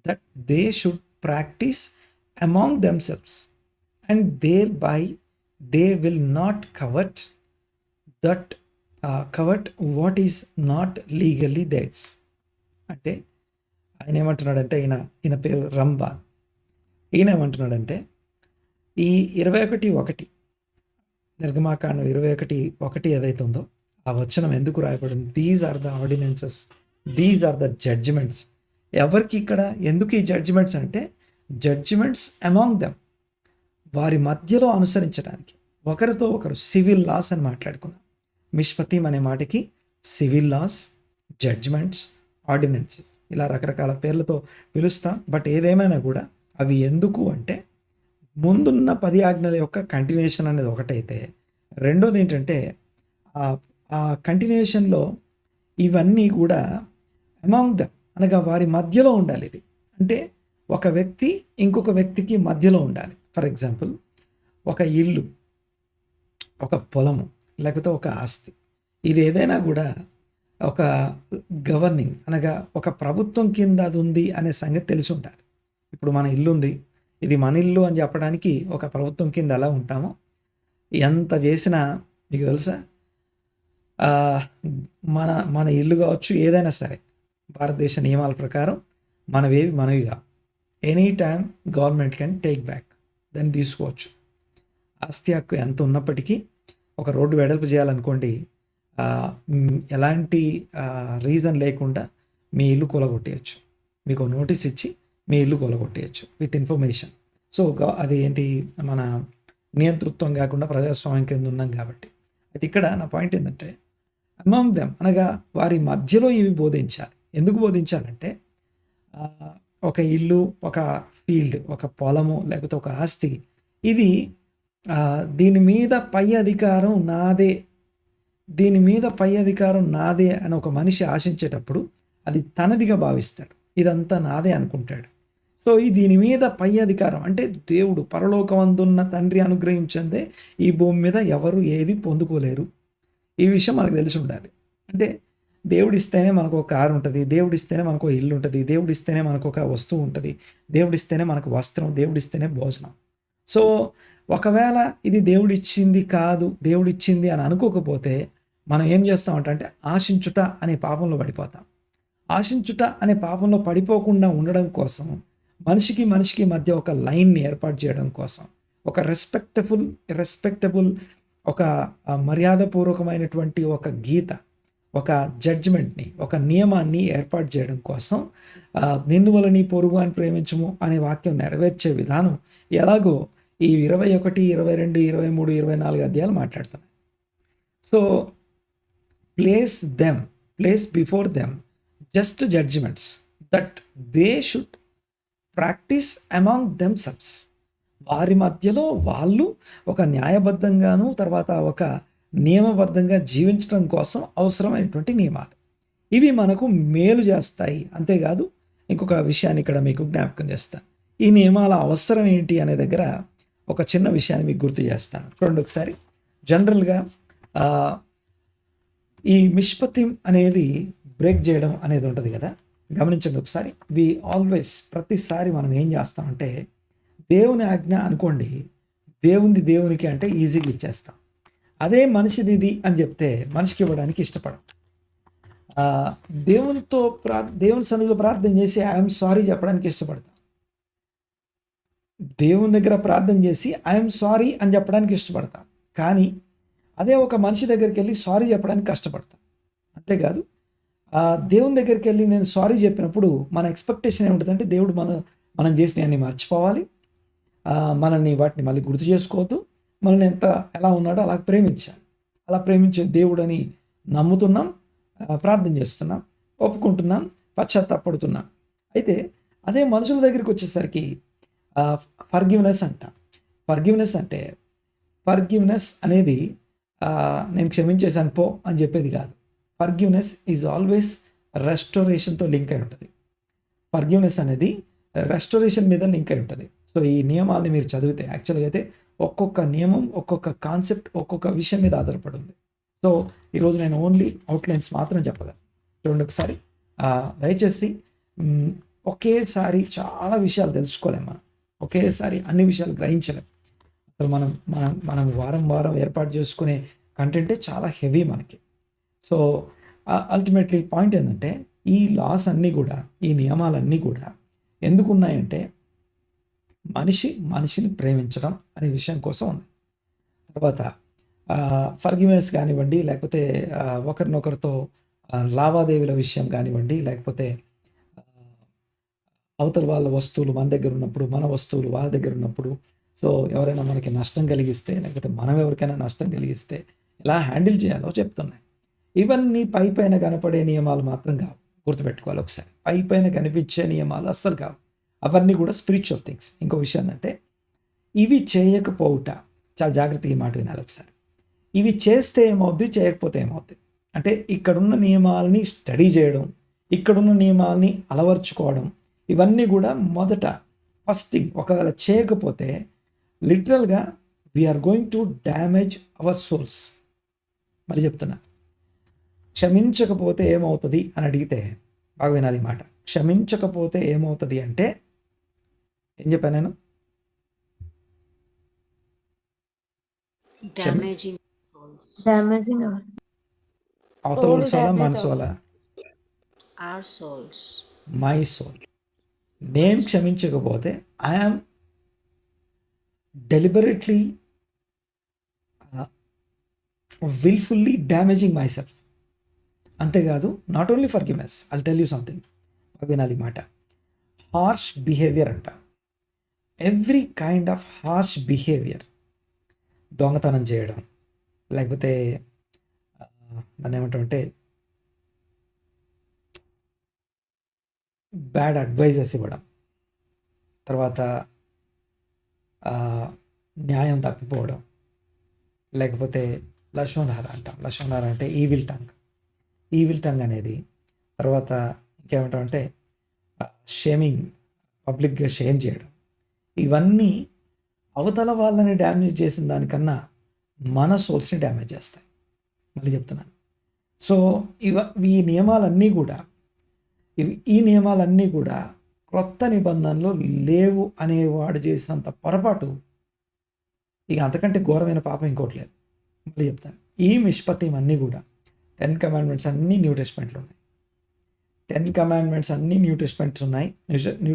that they should practice among themselves, and thereby they will not covet what is not legally theirs. అంటే ఆయన ఏమంటున్నాడంటే, ఈయన పేరు రంబాన్. ఈయన ఏమంటున్నాడంటే ఈ 21:1 నిర్గమాకాండం 21:1 ఏదైతే ఉందో ఆ వచనం ఎందుకు రాయబడింది? These are the ordinances, these are the judgements. ఎవరికి ఇక్కడ ఎందుకు ఈ జడ్జిమెంట్స్ అంటే, జడ్జిమెంట్స్ అమాంగ్ దెమ్, వారి మధ్యలో అనుసరించడానికి. ఒకరితో ఒకరు సివిల్ లాస్ అని మాట్లాడుకున్నాం. మిష్పతీం అనే మాటకి సివిల్ లాస్, జడ్జిమెంట్స్, ఆర్డినెన్సెస్ ఇలా రకరకాల పేర్లతో పిలుస్తాం. బట్ ఏదేమైనా కూడా అవి ఎందుకు అంటే, ముందున్న 10 ఆజ్ఞల యొక్క కంటిన్యూషన్ అనేది ఒకటైతే, రెండోది ఏంటంటే ఆ కంటిన్యూషన్లో ఇవన్నీ కూడా అమాంగ్ దెమ్ అనగా వారి మధ్యలో ఉండాలి. ఇది అంటే ఒక వ్యక్తి ఇంకొక వ్యక్తికి మధ్యలో ఉండాలి. ఫర్ ఎగ్జాంపుల్, ఒక ఇల్లు, ఒక పొలము, లేకపోతే ఒక ఆస్తి, ఇది ఏదైనా కూడా ఒక గవర్నింగ్ అనగా ఒక ప్రభుత్వం కింద అది ఉంది అనే సంగతి తెలిసి ఉండాలి. ఇప్పుడు మన ఇల్లు ఉంది, ఇది మన ఇల్లు అని చెప్పడానికి ఒక ప్రభుత్వం కింద ఎలా ఉంటామో, ఎంత చేసినా మీకు తెలుసా, మన ఇల్లు కావచ్చు, ఏదైనా సరే భారతదేశ నియమాల ప్రకారం మనవి కావు. Any time government can take back, దాన్ని తీసుకోవచ్చు. ఆస్తి హక్కు ఎంత ఉన్నప్పటికీ ఒక రోడ్డు వెడల్పు చేయాలనుకోండి, ఎలాంటి రీజన్ లేకుండా మీ ఇల్లు కూలగొట్టేయచ్చు. మీకు నోటీస్ ఇచ్చి మీ ఇల్లు కూలగొట్టేయచ్చు విత్ ఇన్ఫర్మేషన్. సో అది ఏంటి, మన నియంతృత్వం కాకుండా ప్రజాస్వామ్యం కింద ఉన్నాం కాబట్టి. అయితే ఇక్కడ నా పాయింట్ ఏంటంటే, అమాంగ్ దెమ్ అనగా వారి మధ్యలో ఇవి బోధించాలి. ఎందుకు బోధించాలంటే, ఒక ఇల్లు, ఒక ఫీల్డ్, ఒక పొలము, లేకపోతే ఒక ఆస్తి, ఇది దీని మీద పై అధికారం నాదే, దీని మీద పై అధికారం నాదే అని ఒక మనిషి ఆశించేటప్పుడు అది తనదిగా భావిస్తాడు, ఇదంతా నాదే అనుకుంటాడు. సో దీని మీద పై అధికారం అంటే దేవుడు, పరలోకమందున్న తండ్రి అనుగ్రహించిందే ఈ భూమి మీద ఎవరు ఏది పొందుకోలేరు. ఈ విషయం మనకు తెలిసి ఉండాలి. అంటే దేవుడిస్తేనే మనకు ఒక కారు ఉంటుంది, దేవుడిస్తేనే మనకు ఒక ఇల్లు ఉంటుంది, దేవుడిస్తేనే మనకు ఒక వస్తువు ఉంటుంది, దేవుడిస్తేనే మనకు వస్త్రం, దేవుడిస్తేనే భోజనం. సో ఒకవేళ ఇది దేవుడిచ్చింది కాదు, దేవుడిచ్చింది అని అనుకోకపోతే మనం ఏం చేస్తామంటే ఆశించుట అనే పాపంలో పడిపోతాం. ఆశించుట అనే పాపంలో పడిపోకుండా ఉండడం కోసం మనిషికి మధ్య ఒక లైన్ని ఏర్పాటు చేయడం కోసం, ఒక రెస్పెక్టబుల్ ఒక మర్యాదపూర్వకమైనటువంటి ఒక గీత, ఒక జడ్జిమెంట్ని, ఒక నియమాన్ని ఏర్పాటు చేయడం కోసం నిన్ను వల్ల నీ పొరుగు అని ప్రేమించము అనే వాక్యం నెరవేర్చే విధానం ఎలాగో ఈ 21, 22, 23, 24 అధ్యాయాలు మాట్లాడుతున్నాయి. So place before them just judgments that they should practise among themselves. వారి మధ్యలో వాళ్ళు ఒక న్యాయబద్ధంగాను తర్వాత ఒక నియమబద్ధంగా జీవించడం కోసం అవసరమైనటువంటి నియమాలు. ఇవి మనకు మేలు చేస్తాయి. అంతేకాదు, ఇంకొక విషయాన్ని ఇక్కడ మీకు జ్ఞాపకం చేస్తాను. ఈ నియమాల అవసరం ఏంటి అనే దగ్గర ఒక చిన్న విషయాన్ని మీకు గుర్తు చేస్తాను. చూడండి ఒకసారి. జనరల్గా ఈ మిష్పతిం అనేది బ్రేక్ చేయడం అనేది ఉంటుంది కదా, గమనించండి ఒకసారి. ప్రతిసారి మనం ఏం చేస్తామంటే, దేవుని ఆజ్ఞ అనుకోండి, దేవునికి అంటే ఈజీగా ఇచ్చేస్తాం. అదే మనిషిది ఇది అని చెప్తే మనిషికి ఇవ్వడానికి ఇష్టపడం. దేవుని సన్నిధిలో ప్రార్థన చేసి ఐఎమ్ సారీ చెప్పడానికి ఇష్టపడతాం. దేవుని దగ్గర ప్రార్థన చేసి ఐఎమ్ సారీ అని చెప్పడానికి ఇష్టపడతాం. కానీ అదే ఒక మనిషి దగ్గరికి వెళ్ళి సారీ చెప్పడానికి కష్టపడతాం. అంతేకాదు, దేవుని దగ్గరికి వెళ్ళి నేను సారీ చెప్పినప్పుడు మన ఎక్స్పెక్టేషన్ ఏముంటుందంటే, దేవుడు మనం చేసినవన్నీ మర్చిపోవాలి, మనల్ని వాటిని మళ్ళీ గుర్తు చేసుకోవద్దు, మనల్ని ఎలా ఉన్నాడో అలా ప్రేమించాలి. అలా ప్రేమించే దేవుడని నమ్ముతున్నాం, ప్రార్థన చేస్తున్నాం, ఒప్పుకుంటున్నాం, పశ్చాత్తాపడుతున్నాం. అయితే అదే మనుషుల దగ్గరికి వచ్చేసరికి ఫర్గివ్నెస్ అంటాం. ఫర్గివ్నెస్ అనేది నేను క్షమించేశాను పో అని చెప్పేది కాదు. ఫర్గివ్నెస్ ఈజ్ ఆల్వేస్ రెస్టోరేషన్తో లింక్ అయి ఉంటుంది. ఫర్గివ్నెస్ అనేది రెస్టోరేషన్ మీద లింక్ అయి ఉంటుంది. సో ఈ నియమాలని మీరు చదివితే యాక్చువల్గా అయితే ఒక్కొక్క నియమం, ఒక్కొక్క కాన్సెప్ట్, ఒక్కొక్క విషయం మీద ఆధారపడి ఉంది. సో ఈరోజు నేను ఓన్లీ అవుట్లైన్స్ మాత్రం చెప్పగలను. చూడండి ఒకసారి. దయచేసి ఒకేసారి చాలా విషయాలు తెలుసుకోలేం, మనం ఒకేసారి అన్ని విషయాలు గ్రహించలేం. అసలు మనం వారం ఏర్పాటు చేసుకునే కంటెంటే చాలా హెవీ మనకి. సో అల్టిమేట్లీ పాయింట్ ఏంటంటే, ఈ లాస్ అన్నీ కూడా, ఈ నియమాలన్నీ కూడా ఎందుకు ఉన్నాయంటే మనిషిని ప్రేమించడం అనే విషయం కోసం ఉంది. తర్వాత ఫర్గివ్నెస్ కానివ్వండి, లేకపోతే ఒకరినొకరితో లావాదేవీల విషయం కానివ్వండి, లేకపోతే అవతల వాళ్ళ వస్తువులు మన దగ్గర ఉన్నప్పుడు, మన వస్తువులు వాళ్ళ దగ్గర ఉన్నప్పుడు, సో ఎవరైనా మనకి నష్టం కలిగిస్తే, లేకపోతే మనం ఎవరికైనా నష్టం కలిగిస్తే ఎలా హ్యాండిల్ చేయాలో చెప్తున్నాయి. ఇవన్నీ పైపైన కనపడే నియమాలు మాత్రం కావు, గుర్తుపెట్టుకోవాలి ఒకసారి. పైపైన కనిపించే నియమాలు అస్సలు కావు. అవన్నీ కూడా స్పిరిచువల్ థింగ్స్. ఇంకో విషయం ఏంటంటే, ఇవి చేయకపోవుట, చాలా జాగ్రత్తగా ఈ మాట వినాలి ఒకసారి. ఇవి చేస్తే ఏమవుద్ది, చేయకపోతే ఏమవుద్ది అంటే, ఇక్కడున్న నియమాలని స్టడీ చేయడం, ఇక్కడున్న నియమాలని అలవర్చుకోవడం, ఇవన్నీ కూడా ఫస్ట్ థింగ్. ఒకవేళ చేయకపోతే లిటరల్గా we are going to damage our souls. మరి చెప్తున్నా, క్షమించకపోతే ఏమవుతుంది అని అడిగితే బాగా వినాలి ఈ మాట. క్షమించకపోతే ఏమవుతుంది అంటే, ఏం చెప్పాను నేను? అవతల సోలా, మన సోలా? My soul. నేను క్షమించకపోతే I'm deliberately wilfully damaging my self. అంతేకాదు, not only forgiveness, I'll tell you something. వినాలి మాట. హార్ష్ బిహేవియర్ అంట. Every kind of harsh behaviour, దొంగతనం చేయడం, లేకపోతే దాన్ని ఏమంటామంటే బ్యాడ్ అడ్వైజెస్ ఇవ్వడం, తర్వాత న్యాయం తప్పిపోవడం, లేకపోతే లషోన్హార అంటాం. లషోన్హార అంటే ఈవిల్ టంగ్ అనేది. తర్వాత ఇంకేమంటామంటే షేమింగ్, పబ్లిక్గా షేమ్ చేయడం. ఇవన్నీ అవతల వాళ్ళని డ్యామేజ్ చేసిన దానికన్నా మన సోల్స్ని డ్యామేజ్ చేస్తాయి. మళ్ళీ చెప్తున్నాను. సో ఈ నియమాలన్నీ కూడా క్రొత్త నిబంధనలో లేవు అనేవాడు చేసినంత పొరపాటు ఇక అంతకంటే ఘోరమైన పాపం ఇంకోటి లేదు. మళ్ళీ చెప్తాను. ఈ మిష్పత్యం అన్నీ కూడా 10 కమాండ్మెంట్స్ అన్నీ న్యూ టెస్ట్మెంట్లో ఉన్నాయి. 10 కమాండ్మెంట్స్ అన్నీ న్యూ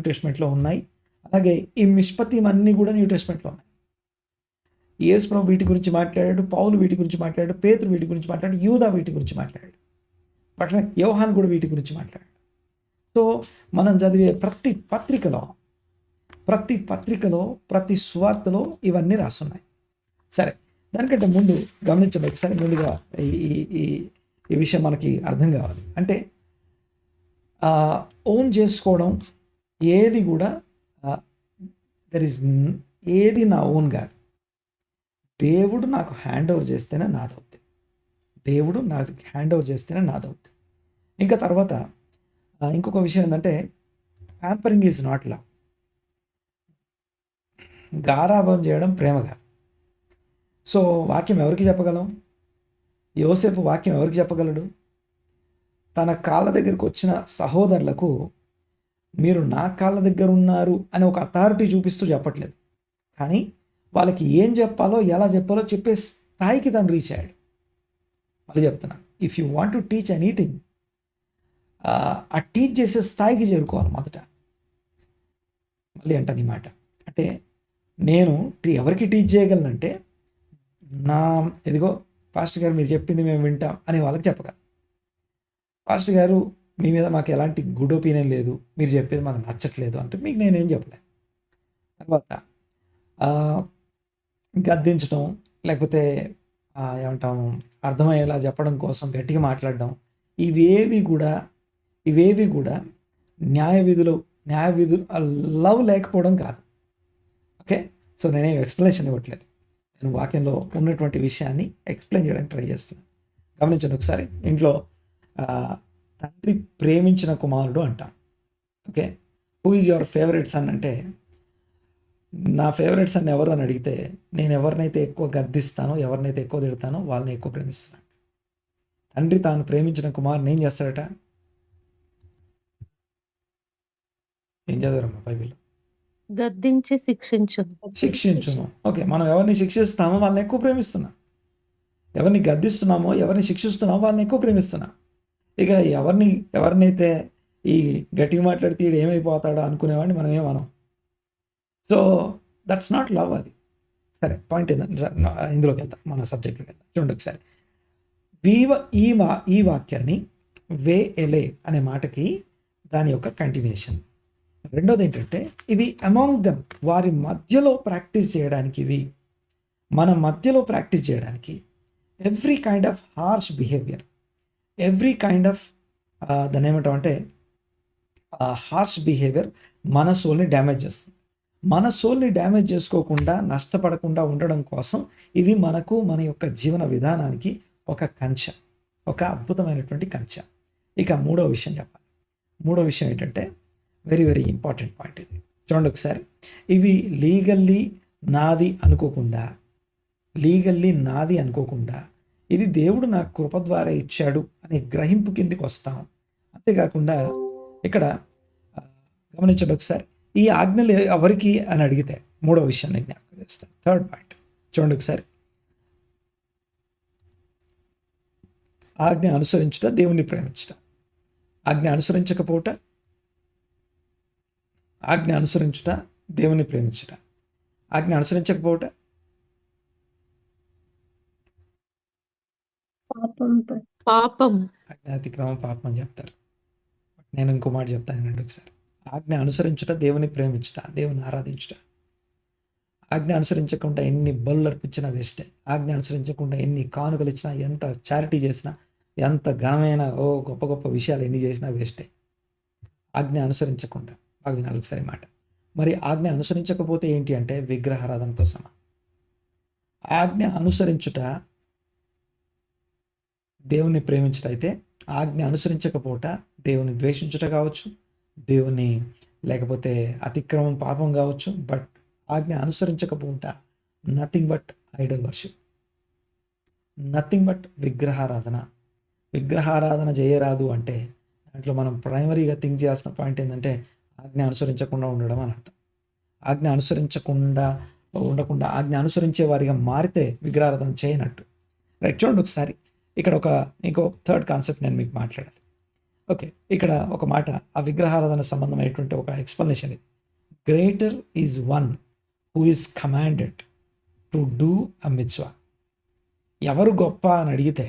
టెస్ట్మెంట్లో ఉన్నాయి. అలాగే ఈ మిష్పత్యం అన్నీ కూడా న్యూ టెస్ట్మెంట్లో ఉన్నాయి. యేసు ప్రభువు వీటి గురించి మాట్లాడాడు, పౌలు వీటి గురించి మాట్లాడాడు, పేతురు వీటి గురించి మాట్లాడాడు, యూదా వీటి గురించి మాట్లాడాడు. అట్లా యోహాను కూడా వీటి గురించి మాట్లాడాడు. సో మనం చదివే ప్రతి పత్రికలో ప్రతి సువార్తలో ఇవన్నీ రాస్తున్నాయి. సరే, దానికంటే ముందు గమనించండి ఒకసారి. ముందుగా ఈ విషయం మనకి అర్థం కావాలి. అంటే ఓన్ చేసుకోవడం ఏది కూడా ఏది నా ఓన్ కాదు. దేవుడు నాకు హ్యాండ్ ఓవర్ చేస్తేనే నాదవుతుంది. ఇంకా తర్వాత ఇంకొక విషయం ఏంటంటే ప్యాంపరింగ్ ఈజ్ నాట్ లవ్. గారాభం చేయడం ప్రేమ కాదు. సో వాక్యం ఎవరికి చెప్పగలం? యోసేపు వాక్యం ఎవరికి చెప్పగలడు? తన కాళ్ళ దగ్గరికి వచ్చిన సహోదరులకు మీరు నా కాళ్ళ దగ్గర ఉన్నారు అని ఒక అథారిటీ చూపిస్తూ చెప్పట్లేదు, కానీ వాళ్ళకి ఏం చెప్పాలో ఎలా చెప్పాలో చెప్పే స్థాయికి తను రీచ్ అయ్యాడు. మళ్ళీ చెప్తున్నా, if you want to teach anything, ఆ టీచ్ చేసే స్థాయికి చేరుకోవాలి మొదట. మళ్ళీ అంటాను ఈ మాట, అంటే నేను ఎవరికి టీచ్ చేయగలనంటే ఇదిగో పాస్టర్ గారు మీరు చెప్పింది మేము వింటాం అని వాళ్ళకి చెప్పగలను. పాస్టర్ గారు మీ మీద మాకు ఎలాంటి గుడ్ ఒపీనియన్ లేదు, మీరు చెప్పేది మాకు నచ్చట్లేదు అంటే మీకు నేనేం చెప్పలేను. తర్వాత గద్దించడం, లేకపోతే ఏమంటాము అర్థమయ్యేలా చెప్పడం కోసం గట్టిగా మాట్లాడడం, ఇవేవి కూడా న్యాయ విధులు లవ్ లేకపోవడం కాదు. ఓకే, సో నేనేం ఎక్స్ప్లెనేషన్ ఇవ్వట్లేదు, నేను వాక్యంలో ఉన్నటువంటి విషయాన్ని ఎక్స్ప్లెయిన్ చేయడానికి ట్రై చేస్తున్నాను. గమనించండి ఒకసారి. ఇంట్లో తండ్రి ప్రేమించిన కుమారుడు అంటాం. Okay, who is your favourite son అంటే, నా ఫేవరెట్ సన్ ఎవరు అని అడిగితే నేను ఎవరినైతే ఎక్కువ గద్దిస్తానో, ఎవరినైతే ఎక్కువ తిడతానో వాళ్ళని ఎక్కువ ప్రేమిస్తున్నాను. తండ్రి తాను ప్రేమించిన కుమారుని ఏం చేస్తాడట? ఏం చదవరమ్మా బైబిల్లో? గద్దించి శిక్షించును. ఓకే, మనం ఎవరిని శిక్షిస్తామో వాళ్ళని ఎక్కువ ప్రేమిస్తున్నాం. ఎవరిని గద్దిస్తున్నామో, ఎవరిని శిక్షిస్తున్నామో వాళ్ళని ఎక్కువ ప్రేమిస్తున్నాం. ఇక ఎవరినైతే ఈ గట్టిగా మాట్లాడితే ఈడు ఏమైపోతాడో అనుకునేవాడిని మనం ఏమనం. సో దట్స్ నాట్ లవ్ అది. సరే, పాయింట్ ఏంటంటే సార్ ఇందులోకి వెళ్తాం, మన సబ్జెక్ట్లోకి వెళ్తాం. చూడండి ఒకసారి. ఈ వాక్యాన్ని వే ఎలే అనే మాటకి దాని యొక్క కంటిన్యూషన్. రెండోది ఏంటంటే ఇది అమాంగ్ దెమ్, వారి మధ్యలో ప్రాక్టీస్ చేయడానికి, ఇవి మన మధ్యలో ప్రాక్టీస్ చేయడానికి. Every kind of harsh behaviour, every kind of దాన్ని ఏమంటామంటే హార్ష్ బిహేవియర్ మన సోల్ని డ్యామేజ్ చేస్తుంది. మన సోల్ని డ్యామేజ్ చేసుకోకుండా, నష్టపడకుండా ఉండడం కోసం ఇది మనకు, మన యొక్క జీవన విధానానికి ఒక కంచె, ఒక అద్భుతమైనటువంటి కంచె. ఇక మూడో విషయం చెప్పాలి. మూడో విషయం ఏంటంటే వెరీ వెరీ ఇంపార్టెంట్ పాయింట్ ఇది. చూడండి ఒకసారి. ఇవి లీగల్లీ నాది అనుకోకుండా ఇది దేవుడు నాకు కృప ద్వారా ఇచ్చాడు అనే గ్రహింపు కిందికి వస్తాం. అంతేకాకుండా ఇక్కడ గమనించండి ఒకసారి, ఈ ఆజ్ఞలు ఎవరికి అని అడిగితే మూడో విషయాన్ని జ్ఞాపకం చేస్తాను. థర్డ్ పాయింట్ చూడండి ఒకసారి. ఆజ్ఞ అనుసరించుట, దేవుణ్ణి ప్రేమించుట. ఆజ్ఞ అనుసరించుట, దేవుని ప్రేమించుట. ఆజ్ఞ అనుసరించకపోవట పాపం. ఆజ్ఞ అతిక్రమం పాపం అని చెప్తారు. నేను ఇంకో మాట చెప్తాను ఒకసారి. ఆజ్ఞ అనుసరించుట, దేవుని ప్రేమించుట, దేవుని ఆరాధించుట. ఆజ్ఞ అనుసరించకుండా ఎన్ని బలులు అర్పించినా వేస్టే. ఆజ్ఞ అనుసరించకుండా ఎన్ని కానుకలు ఇచ్చినా, ఎంత చారిటీ చేసినా, ఎంత ఘనమైన గొప్ప గొప్ప విషయాలు ఎన్ని చేసినా వేస్టే. ఆజ్ఞ అనుసరించకుండా. బాగా వినాలి ఒకసారి మాట. మరి ఆజ్ఞ అనుసరించకపోతే ఏంటి అంటే విగ్రహారాధనతో సమానం. ఆజ్ఞ అనుసరించుట దేవుని ప్రేమించుట అయితే, ఆజ్ఞ అనుసరించకపోవట దేవుని ద్వేషించుట కావచ్చు, దేవుని లేకపోతే అతిక్రమం పాపం కావచ్చు. బట్ ఆజ్ఞ అనుసరించకపోవట nothing but idol worship, nothing but విగ్రహారాధన చేయరాదు అంటే దాంట్లో మనం ప్రైమరీగా థింక్ చేయాల్సిన పాయింట్ ఏంటంటే ఆజ్ఞ అనుసరించకుండా ఉండడం అని అర్థం. ఆజ్ఞ ఉండకుండా ఆజ్ఞ అనుసరించే వారిగా మారితే విగ్రహారాధన చేయనట్టు. రైట్, చూడండి ఒకసారి. ఇక్కడ ఇంకో థర్డ్ కాన్సెప్ట్ నేను మీకు మాట్లాడాలి. ఓకే, ఇక్కడ ఒక మాట, ఆ విగ్రహారాధన సంబంధమైనటువంటి ఒక ఎక్స్ప్లెనేషన్ ఇది. Greater is one who is commanded to do a మిత్వా. ఎవరు గొప్ప అని అడిగితే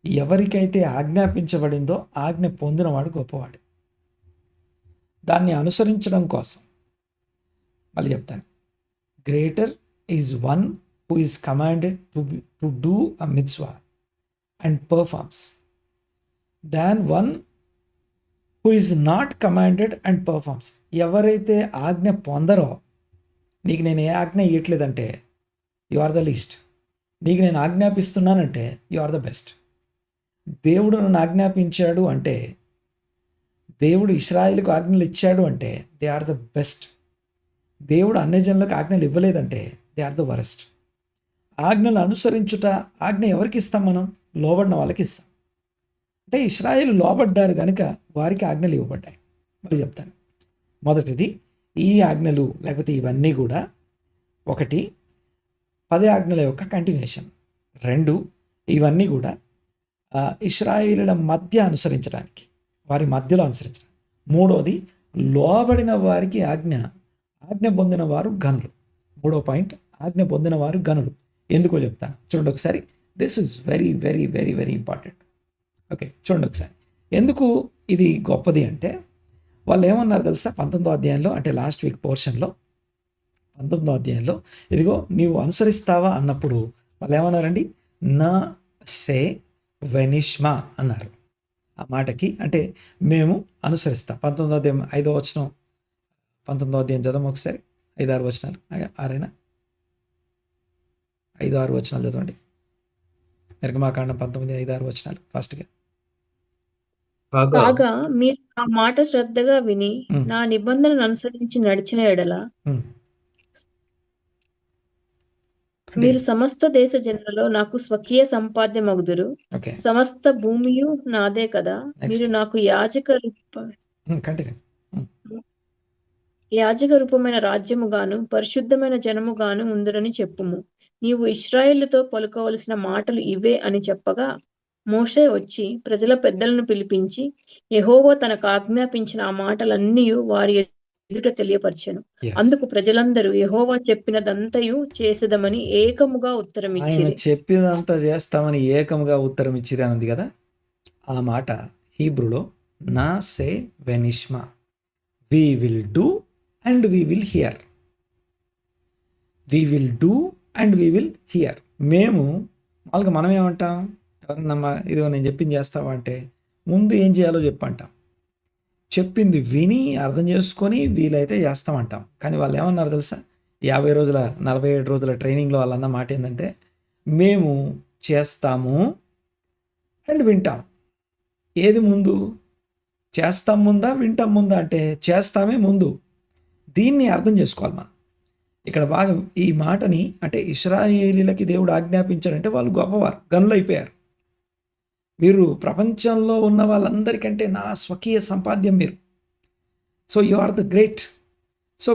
ఎవరికైతే ఆజ్ఞాపించబడిందో ఆజ్ఞ పొందినవాడు గొప్పవాడు. దాన్ని అనుసరించడం కోసం మళ్ళీ చెప్తాను, greater is one who is commanded to do a మిత్స్వా and performs than one who is not commanded and performs. ఎవరైతే ఆజ్ఞ పొందరో, నీకు నేను ఏ ఆజ్ఞ ఇవ్వట్లేదంటే యు ఆర్ ద లీస్ట్, నీకు నేను ఆజ్ఞాపిస్తున్నానంటే యు ఆర్ ద బెస్ట్. దేవుడు నన్ను ఆజ్ఞాపించాడు అంటే, దేవుడు ఇశ్రాయేలుకు ఆజ్ఞలు ఇచ్చాడు అంటే దే ఆర్ ద బెస్ట్. దేవుడు అన్యజనులకు ఆజ్ఞలు ఇవ్వలేదంటే దే ఆర్ ద వరస్ట్. ఆజ్ఞలు అనుసరించుట, ఆజ్ఞ ఎవరికి ఇస్తాం? మనం లోబడిన వాళ్ళకి ఇస్తాం. అంటే ఇశ్రాయేలు లోబడ్డారు కనుక వారికి ఆజ్ఞలు ఇవ్వబడ్డాయి. మళ్ళీ చెప్తాను, మొదటిది ఈ ఆజ్ఞలు లేకపోతే ఇవన్నీ కూడా, ఒకటి 10 ఆజ్ఞల యొక్క కంటిన్యూషన్, 2 ఇవన్నీ కూడా ఇశ్రాయేలుల మధ్య అనుసరించడానికి, వారి మధ్యలో అనుసరించడానికి, 3వది లోబడిన వారికి ఆజ్ఞ పొందిన వారు గనులు. 3వ పాయింట్, ఆజ్ఞ పొందిన వారు గనులు. ఎందుకో చెప్తాను, చూడండి ఒకసారి. This is very very very very important. Okay, చూడండి ఒకసారి. ఎందుకు ఇది గొప్పది అంటే, వాళ్ళు ఏమన్నారు తెలుసా? 19వ అధ్యాయంలో, అంటే లాస్ట్ వీక్ పోర్షన్లో 19వ అధ్యాయంలో, ఇదిగో నీవు అనుసరిస్తావా అన్నప్పుడు వాళ్ళు ఏమన్నారండి? నా సే వెనిష్మా అన్నారు. ఆ మాటకి అంటే మేము అనుసరిస్తాం. 19వ అధ్యాయం 5వ వచనం, 19వ అధ్యాయం చదవం ఒకసారి, 5-6 వచనాలు, 6 5-6 వచనాలు చదవండి. నిర్గమాకాండం 19 5-6 వచనాలు ఫాస్ట్గా. కాగా మీరు ఆ మాట శ్రద్ధగా విని నా నిబంధనను అనుసరించి నడిచిన ఎడల మీరు సమస్త దేశ జనులలో నాకు స్వకీయ సంపాద్యమగుదురు. ఓకే, సమస్త భూమియు నాదే కదా. మీరు నాకు యాజక రూపమైన రాజ్యముగాను పరిశుద్ధమైన జనముగాను ఉందురని చెప్పుము. నీవు ఇశ్రాయేలుతో పలుకోవలసిన మాటలు ఇవే అని చెప్పగా, మోషే వచ్చి ప్రజల పెద్దలను పిలిపించి యెహోవా తనకు ఆజ్ఞాపించిన ఆ మాటలన్నీ వారి ఎదుట తెలియపరిచెను. అందుకు ప్రజలందరూ యెహోవా చెప్పినదంతయు చేసేదమని ఏకముగా ఉత్తరం ఆయన ఇచ్చిరి. చెప్పినంత చేస్తామని ఏకముగా ఉత్తరం ఇచ్చిరి అన్నది కదా. ఆ మాట హీబ్రూలో నా సే వెనిష్మా, we will do and we will hear. We will do and we will hear. మేము మామూలుగా మనం ఏమంటాం? ఎవరన్నా ఇదిగో నేను చెప్పింది చేస్తావా అంటే ముందు ఏం చేయాలో చెప్పంటాం. చెప్పింది విని అర్థం చేసుకొని వీలైతే చేస్తామంటాం. కానీ వాళ్ళు ఏమన్నారు తెలుసా? 50 రోజుల 47 రోజుల ట్రైనింగ్లో వాళ్ళు అన్న మాట ఏంటంటే, మేము చేస్తాము అండ్ వింటాం. ఏది ముందు? చేస్తాం ముందా వింటాం ముందా అంటే చేస్తామే ముందు. దీన్ని అర్థం చేసుకోవాలి మనం. ఇక్కడ బాగా ఈ మాటని, అంటే ఇశ్రాయేలీలకి దేవుడు ఆజ్ఞాపించాడంటే వాళ్ళు గొప్పవారు, గనులు అయిపోయారు. మీరు ప్రపంచంలో ఉన్న వాళ్ళందరికంటే నా స్వకీయ సంపాద్యం మీరు. So you are the great. So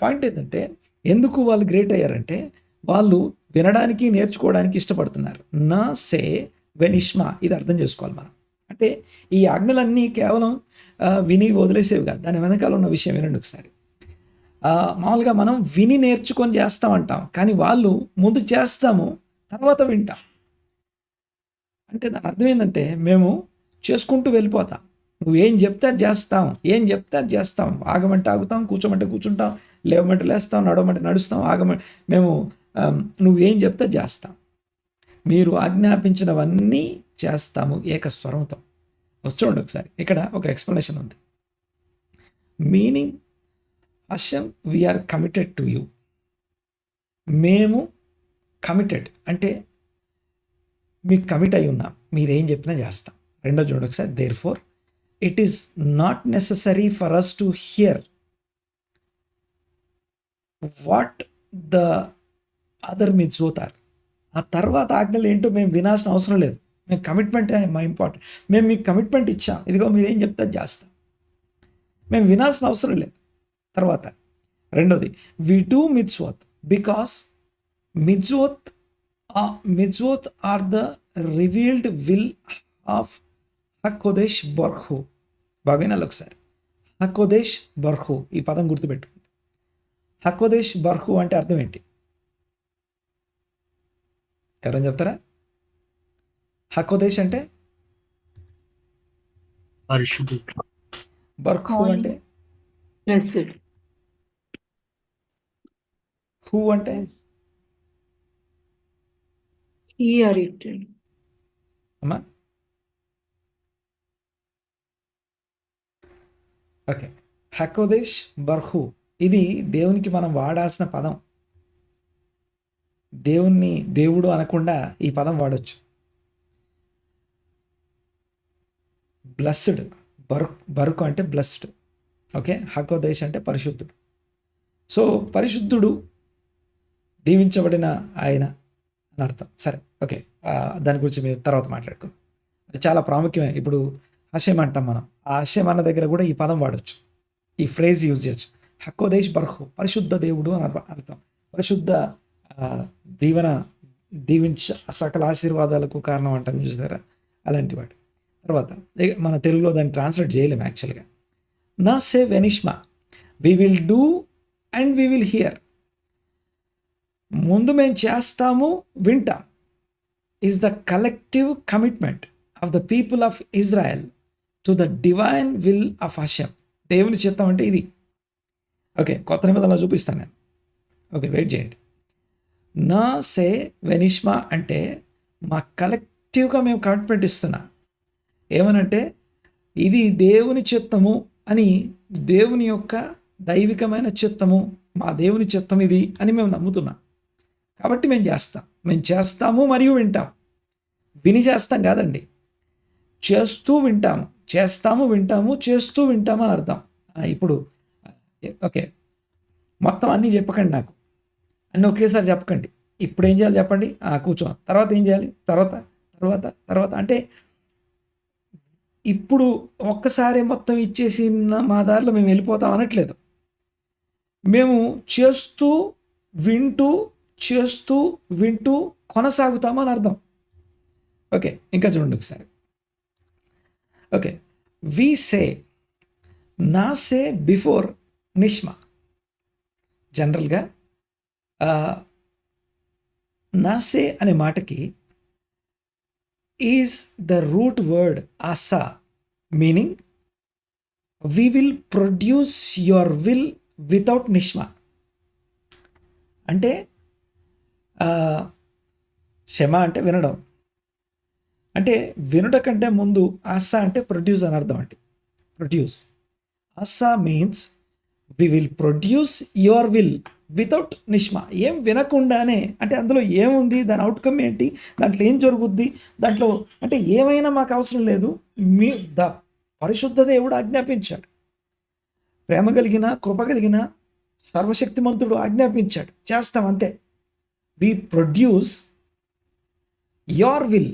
point ఏంటంటే, ఎందుకు వాళ్ళు గ్రేట్ అయ్యారంటే వాళ్ళు వినడానికి నేర్చుకోవడానికి ఇష్టపడుతున్నారు. నా సే వెనిష్మా, ఇది అర్థం చేసుకోవాలి మనం. అంటే ఈ ఆజ్ఞలన్నీ కేవలం విని వదిలేసేవి కాదు, దాని వెనకాల ఉన్న విషయం వినండి ఒకసారి. మామూలుగా మనం విని నేర్చుకొని చేస్తామంటాం, కానీ వాళ్ళు ముందు చేస్తాము తర్వాత వింటాం. అంటే దాని అర్థం ఏంటంటే మేము చేసుకుంటూ వెళ్ళిపోతాం. నువ్వేం చెప్తే అది చేస్తాం, ఏం చెప్తే అది చేస్తాం. ఆగమంటే ఆగుతాం, కూర్చోమంటే కూర్చుంటాం, లేవమంటే లేస్తాం, నడవమంటే నడుస్తాం, ఆగమంటే మేము నువ్వేం చెప్తే చేస్తాం. మీరు ఆజ్ఞాపించినవన్నీ చేస్తాము ఏకస్వరంతో. చూడండి ఒకసారి, ఇక్కడ ఒక ఎక్స్ప్లెనేషన్ ఉంది. మీనింగ్ హషం వీఆర్ కమిటెడ్ టు యూ. మేము కమిటెడ్ అంటే మీకు కమిట్ అయి ఉన్నాం, మీరేం చెప్పినా చేస్తాం. రెండో చూడండి ఒకసారి, therefore it is not necessary for us to hear what the other మిత్జ్వోత్ ఆర్. ఆ తర్వాత ఆజ్ఞలు ఏంటో మేము వినాల్సిన అవసరం లేదు. మేము కమిట్మెంట్ మా ఇంపార్టెంట్. మేము మీకు కమిట్మెంట్ ఇచ్చాం, ఇదిగో మీరేం చెప్తే చేస్తాం. మేము వినాల్సిన అవసరం లేదు. తర్వాత రెండోది, వి డూ మిత్జ్వోత్ బికాస్ మిత్జ్వోత్ are the revealed will of హకోదేష్ బర్హు. బాగా వినాలి ఒకసారి, హకోదేష్ బర్హు, ఈ పదం గుర్తుపెట్టుకోండి. హకోదేష్ బర్హు అంటే అర్థం ఏంటి? ఎవరైనా చెప్తారా? హకోదేష్ అంటే పరిశుద్ధుడు. బర్ఖు Holy. అంటే బ్లెస్డ్. హూ అంటే హీ ఆర్ ఇట్. అమ్మా ఓకే. హకోదేశ్ బర్హు ఇది దేవునికి మనం వాడాల్సిన పదం. దేవుడు అనకుండా ఈ పదం వాడొచ్చు. బ్లస్డ్ బరుకు అంటే బ్లస్డ్. ఓకే. హకోదేశ్ అంటే పరిశుద్ధుడు. సో పరిశుద్ధుడు, దీవించబడిన ఆయన అని అర్థం. సరే, ఓకే. దాని గురించి మీరు తర్వాత మాట్లాడుకుందాం. అది చాలా ప్రాముఖ్యమే. ఇప్పుడు హషేమ్ అంటాం మనం. ఆ హషేమ్ అన్న దగ్గర కూడా ఈ పదం వాడచ్చు, ఈ ఫ్రేజ్ యూజ్ చేయొచ్చు. హకోదేశ్ బర్హు పరిశుద్ధ దేవుడు అని అర్థం. పరిశుద్ధ దీవించ సకల ఆశీర్వాదాలకు కారణం అంటాం, చూసారా, అలాంటి వాడు. తర్వాత మన తెలుగులో దాన్ని ట్రాన్స్లేట్ చేయలేము యాక్చువల్గా. నా సే వెనిష్మా, we will do and we will hear. ముందు మేము చేస్తాము, వింటాం. Is the collective commitment of the people of Israel to the divine will of హషెమ్. దేవుని చిత్తం అంటే ఇది. ఓకే, కొత్త నిబంధనలో చూపిస్తాను నేను. ఓకే, వెయిట్ చేయండి. నా సే వెనిష్మా అంటే మా కలెక్టివ్గా మేము కమిట్మెంట్ ఇస్తున్నాం. ఏమనంటే ఇది దేవుని చిత్తము అని, దేవుని యొక్క దైవికమైన చిత్తము, మా దేవుని చిత్తం ఇది అని మేము నమ్ముతున్నాం. కాబట్టి మేము చేస్తాము మరియు వింటాం. విని చేస్తాం కాదండి, చేస్తూ వింటాము. చేస్తాము, వింటాము, చేస్తూ వింటాము అని అర్థం. ఇప్పుడు ఓకే, మొత్తం అన్నీ చెప్పకండి, నాకు అన్నీ ఒకేసారి చెప్పకండి. ఇప్పుడు ఏం చేయాలి చెప్పండి, కూర్చో. తర్వాత ఏం చేయాలి, తర్వాత అంటే ఇప్పుడు ఒక్కసారి మొత్తం ఇచ్చేసి మా దారిలో మేము వెళ్ళిపోతాం అనట్లేదు. మేము చేస్తూ వింటూ కొనసాగుతామని అర్థం. ఓకే, ఇంకా చూడండి ఒకసారి. ఓకే, వి సే, నా సే బిఫోర్ నిష్మా. జనరల్గా నా సే అనే మాటకి ఈజ్ ద రూట్ వర్డ్ ఆసా, meaning we will produce your will without నిష్మా. అంటే క్షమ అంటే వినడం. అంటే వినుట కంటే ముందు ఆసా అంటే ప్రొడ్యూస్ అని అర్థం. అంటే ప్రొడ్యూస్, ఆసా means we will produce your will without నిష్మా. ఏం వినకుండానే, అంటే అందులో ఏముంది, దాని అవుట్కమ్ ఏంటి, దాంట్లో ఏం జరుగుద్ది, దాంట్లో అంటే ఏమైనా మాకు అవసరం లేదు. పరిశుద్ధ దేవుడు ఆజ్ఞాపించాడు, ప్రేమ కలిగిన కృప కలిగిన సర్వశక్తిమంతుడు ఆజ్ఞాపించాడు, చేస్తాం అంతే. వి ప్రొడ్యూస్ యోర్ విల్,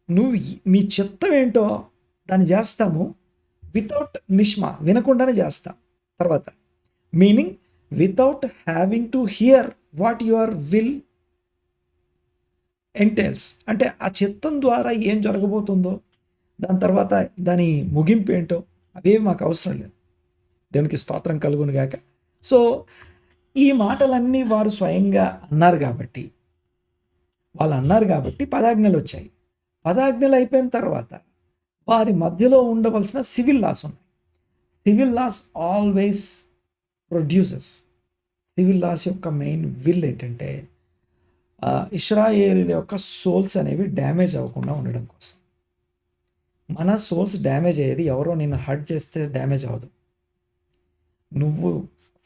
నువ్వు మీ చిత్తం ఏంటో దాన్ని చేస్తాము. వితౌట్ నిష్మా, వినకుండానే చేస్తాం. తర్వాత meaning without having to hear what your will entails. అంటే ఆ చిత్తం ద్వారా ఏం జరగబోతుందో, దాని తర్వాత దాని ముగింపు ఏంటో అవేవి మాకు అవసరం లేదు. దేవునికి స్తోత్రం కలుగును గాక. సో ఈ మాటలన్నీ వారు స్వయంగా అన్నారు కాబట్టి, పదాజ్ఞలు వచ్చాయి. పదాజ్ఞలు అయిపోయిన తర్వాత వారి మధ్యలో ఉండవలసిన సివిల్ లాస్ ఉన్నాయి. Civil laws always produces. Civil laws యొక్క మెయిన్ విల్ ఏంటంటే ఇశ్రాయేలు యొక్క సోల్స్ అనేవి డ్యామేజ్ అవ్వకుండా ఉండడం కోసం. మన సోల్స్ డ్యామేజ్ అయ్యేది ఎవరో నిన్ను హర్ట్ చేస్తే డ్యామేజ్ అవ్వదు, నువ్వు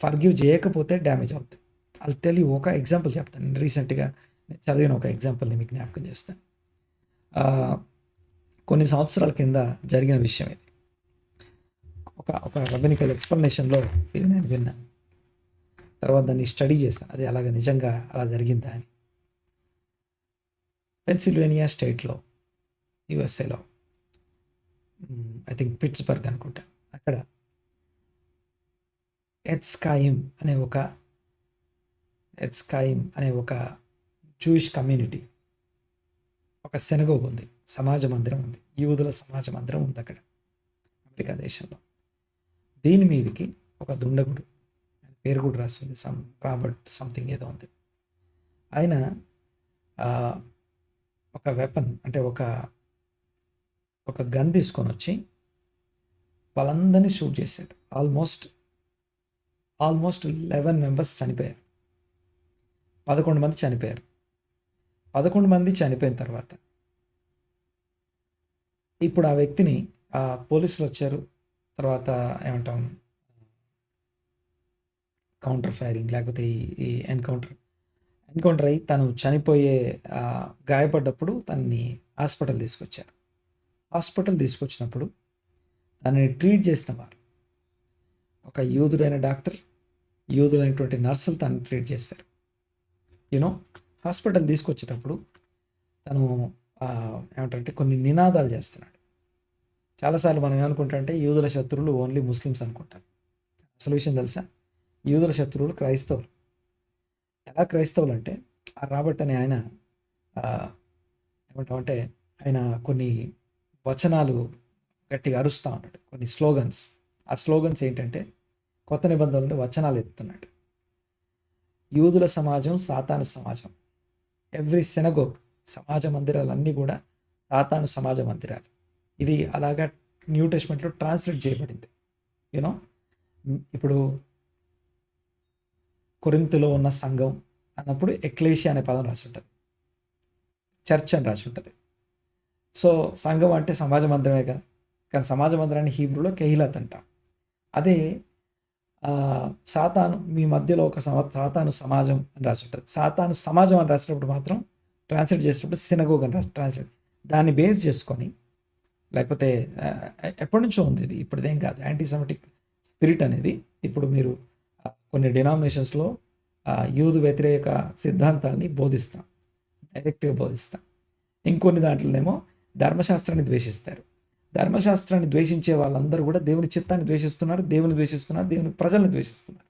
ఫర్గివ్ చేయకపోతే డ్యామేజ్ అవుతుంది. అది తెలియ ఒక ఎగ్జాంపుల్ చెప్తాను. నేను రీసెంట్గా నేను చదివిన ఒక ఎగ్జాంపుల్ని మీకు జ్ఞాపకం చేస్తాను. కొన్ని సంవత్సరాల కింద జరిగిన విషయం ఇది. ఒక రబినికల్ ఎక్స్ప్లెనేషన్లో ఇది నేను విన్నాను. తర్వాత దాన్ని స్టడీ చేస్తాను, అది అలాగ నిజంగా అలా జరిగిందా అని. పెన్సిల్వేనియా స్టేట్లో, యుఎస్ఏలో, ఐ థింక్ పిట్స్బర్గ్ అనుకుంటా, అక్కడ ఎత్స్కాయిమ్ అనే ఒక జూయిష్ కమ్యూనిటీ, ఒక సెనగోగ్ ఉంది, సమాజ మందిరం ఉంది, యూదుల సమాజ మందిరం ఉంది అక్కడ అమెరికా దేశంలో. దీని మీదకి ఒక దుండగుడు, పేరు కూడా రాస్తుంది, రాబర్ట్ సంథింగ్ ఏదో ఉంది. ఆయన ఒక వెపన్ అంటే ఒక గన్ తీసుకొని వచ్చి వాళ్ళందరినీ షూట్ చేశాడు. ఆల్మోస్ట్ 11 మెంబర్స్ చనిపోయారు. 11 మంది చనిపోయారు. 11 మంది చనిపోయిన తర్వాత ఇప్పుడు ఆ వ్యక్తిని పోలీసులు వచ్చారు. తర్వాత ఏమంటాం, కౌంటర్ ఫైరింగ్ లేకపోతే ఈ ఎన్కౌంటర్ అయ్యి తను చనిపోయే గాయపడ్డప్పుడు తనని హాస్పిటల్ తీసుకొచ్చారు. హాస్పిటల్ తీసుకొచ్చినప్పుడు తనని ట్రీట్ చేసిన వారు ఒక యూదుడైన డాక్టర్, యూదులైనటువంటి నర్సులు తనని ట్రీట్ చేశారు. హాస్పిటల్ తీసుకొచ్చేటప్పుడు తను ఏమంటారంటే కొన్ని నినాదాలు చేస్తున్నాడు. చాలాసార్లు మనం ఏమనుకుంటామంటే యూదుల శత్రువులు ఓన్లీ ముస్లిమ్స్ అనుకుంటాం. అసలు విషయం తెలుసా? యూదుల శత్రువులు క్రైస్తవులు. ఎలా క్రైస్తవులు అంటే ఆ రాబర్ట్ అనే ఆయన ఏమంటామంటే ఆయన కొన్ని వచనాలు గట్టిగా అరుస్తూ ఉన్నాడు, కొన్ని స్లోగన్స్. ఆ స్లోగన్స్ ఏంటంటే కొత్త నిబంధనలు వచనాలు ఎత్తున్నాడు. యూదుల సమాజం సాతాను సమాజం. ఎవ్రీ సినగోగ్, సమాజ మందిరాలన్నీ కూడా సాతాను సమాజ మందిరాలు. ఇది అలాగా న్యూ టెస్ట్మెంట్లో ట్రాన్స్లేట్ చేయబడింది. ఇప్పుడు కొరింథులో ఉన్న సంఘం అన్నప్పుడు ఎక్లేషియా అనే పదం రాసి ఉంటుంది, చర్చ్ అని రాసి ఉంటుంది. సో సంఘం అంటే సమాజ మందిరమే కదా, కానీ సమాజ మందిరాన్ని హీబ్రూలో కెహిలత్ అంటాం. అదే సాతాను మీ మధ్యలో ఒక సాతాను సమాజం అని రాసి ఉంటుంది. సాతాను సమాజం అని రాసినప్పుడు మాత్రం ట్రాన్స్లేట్ చేసినప్పుడు సినగోగ్ అని ట్రాన్స్లేట్. దాన్ని బేస్ చేసుకొని, లేకపోతే ఎప్పటి నుంచో ఉంది ఇది, ఇప్పుడుదేం కాదు. యాంటీసెమిటిక్ స్పిరిట్ అనేది ఇప్పుడు మీరు కొన్ని డినామినేషన్స్లో యూదు వ్యతిరేక సిద్ధాంతాన్ని బోధిస్తాం, డైరెక్ట్గా బోధిస్తాం. ఇంకొన్ని దాంట్లోనేమో ధర్మశాస్త్రాన్ని ద్వేషిస్తారు. ధర్మశాస్త్రాన్ని ద్వేషించే వాళ్ళందరూ కూడా దేవుని చిత్తాన్ని ద్వేషిస్తున్నారు, దేవుని ద్వేషిస్తున్నారు, దేవుని ప్రజల్ని ద్వేషిస్తున్నారు.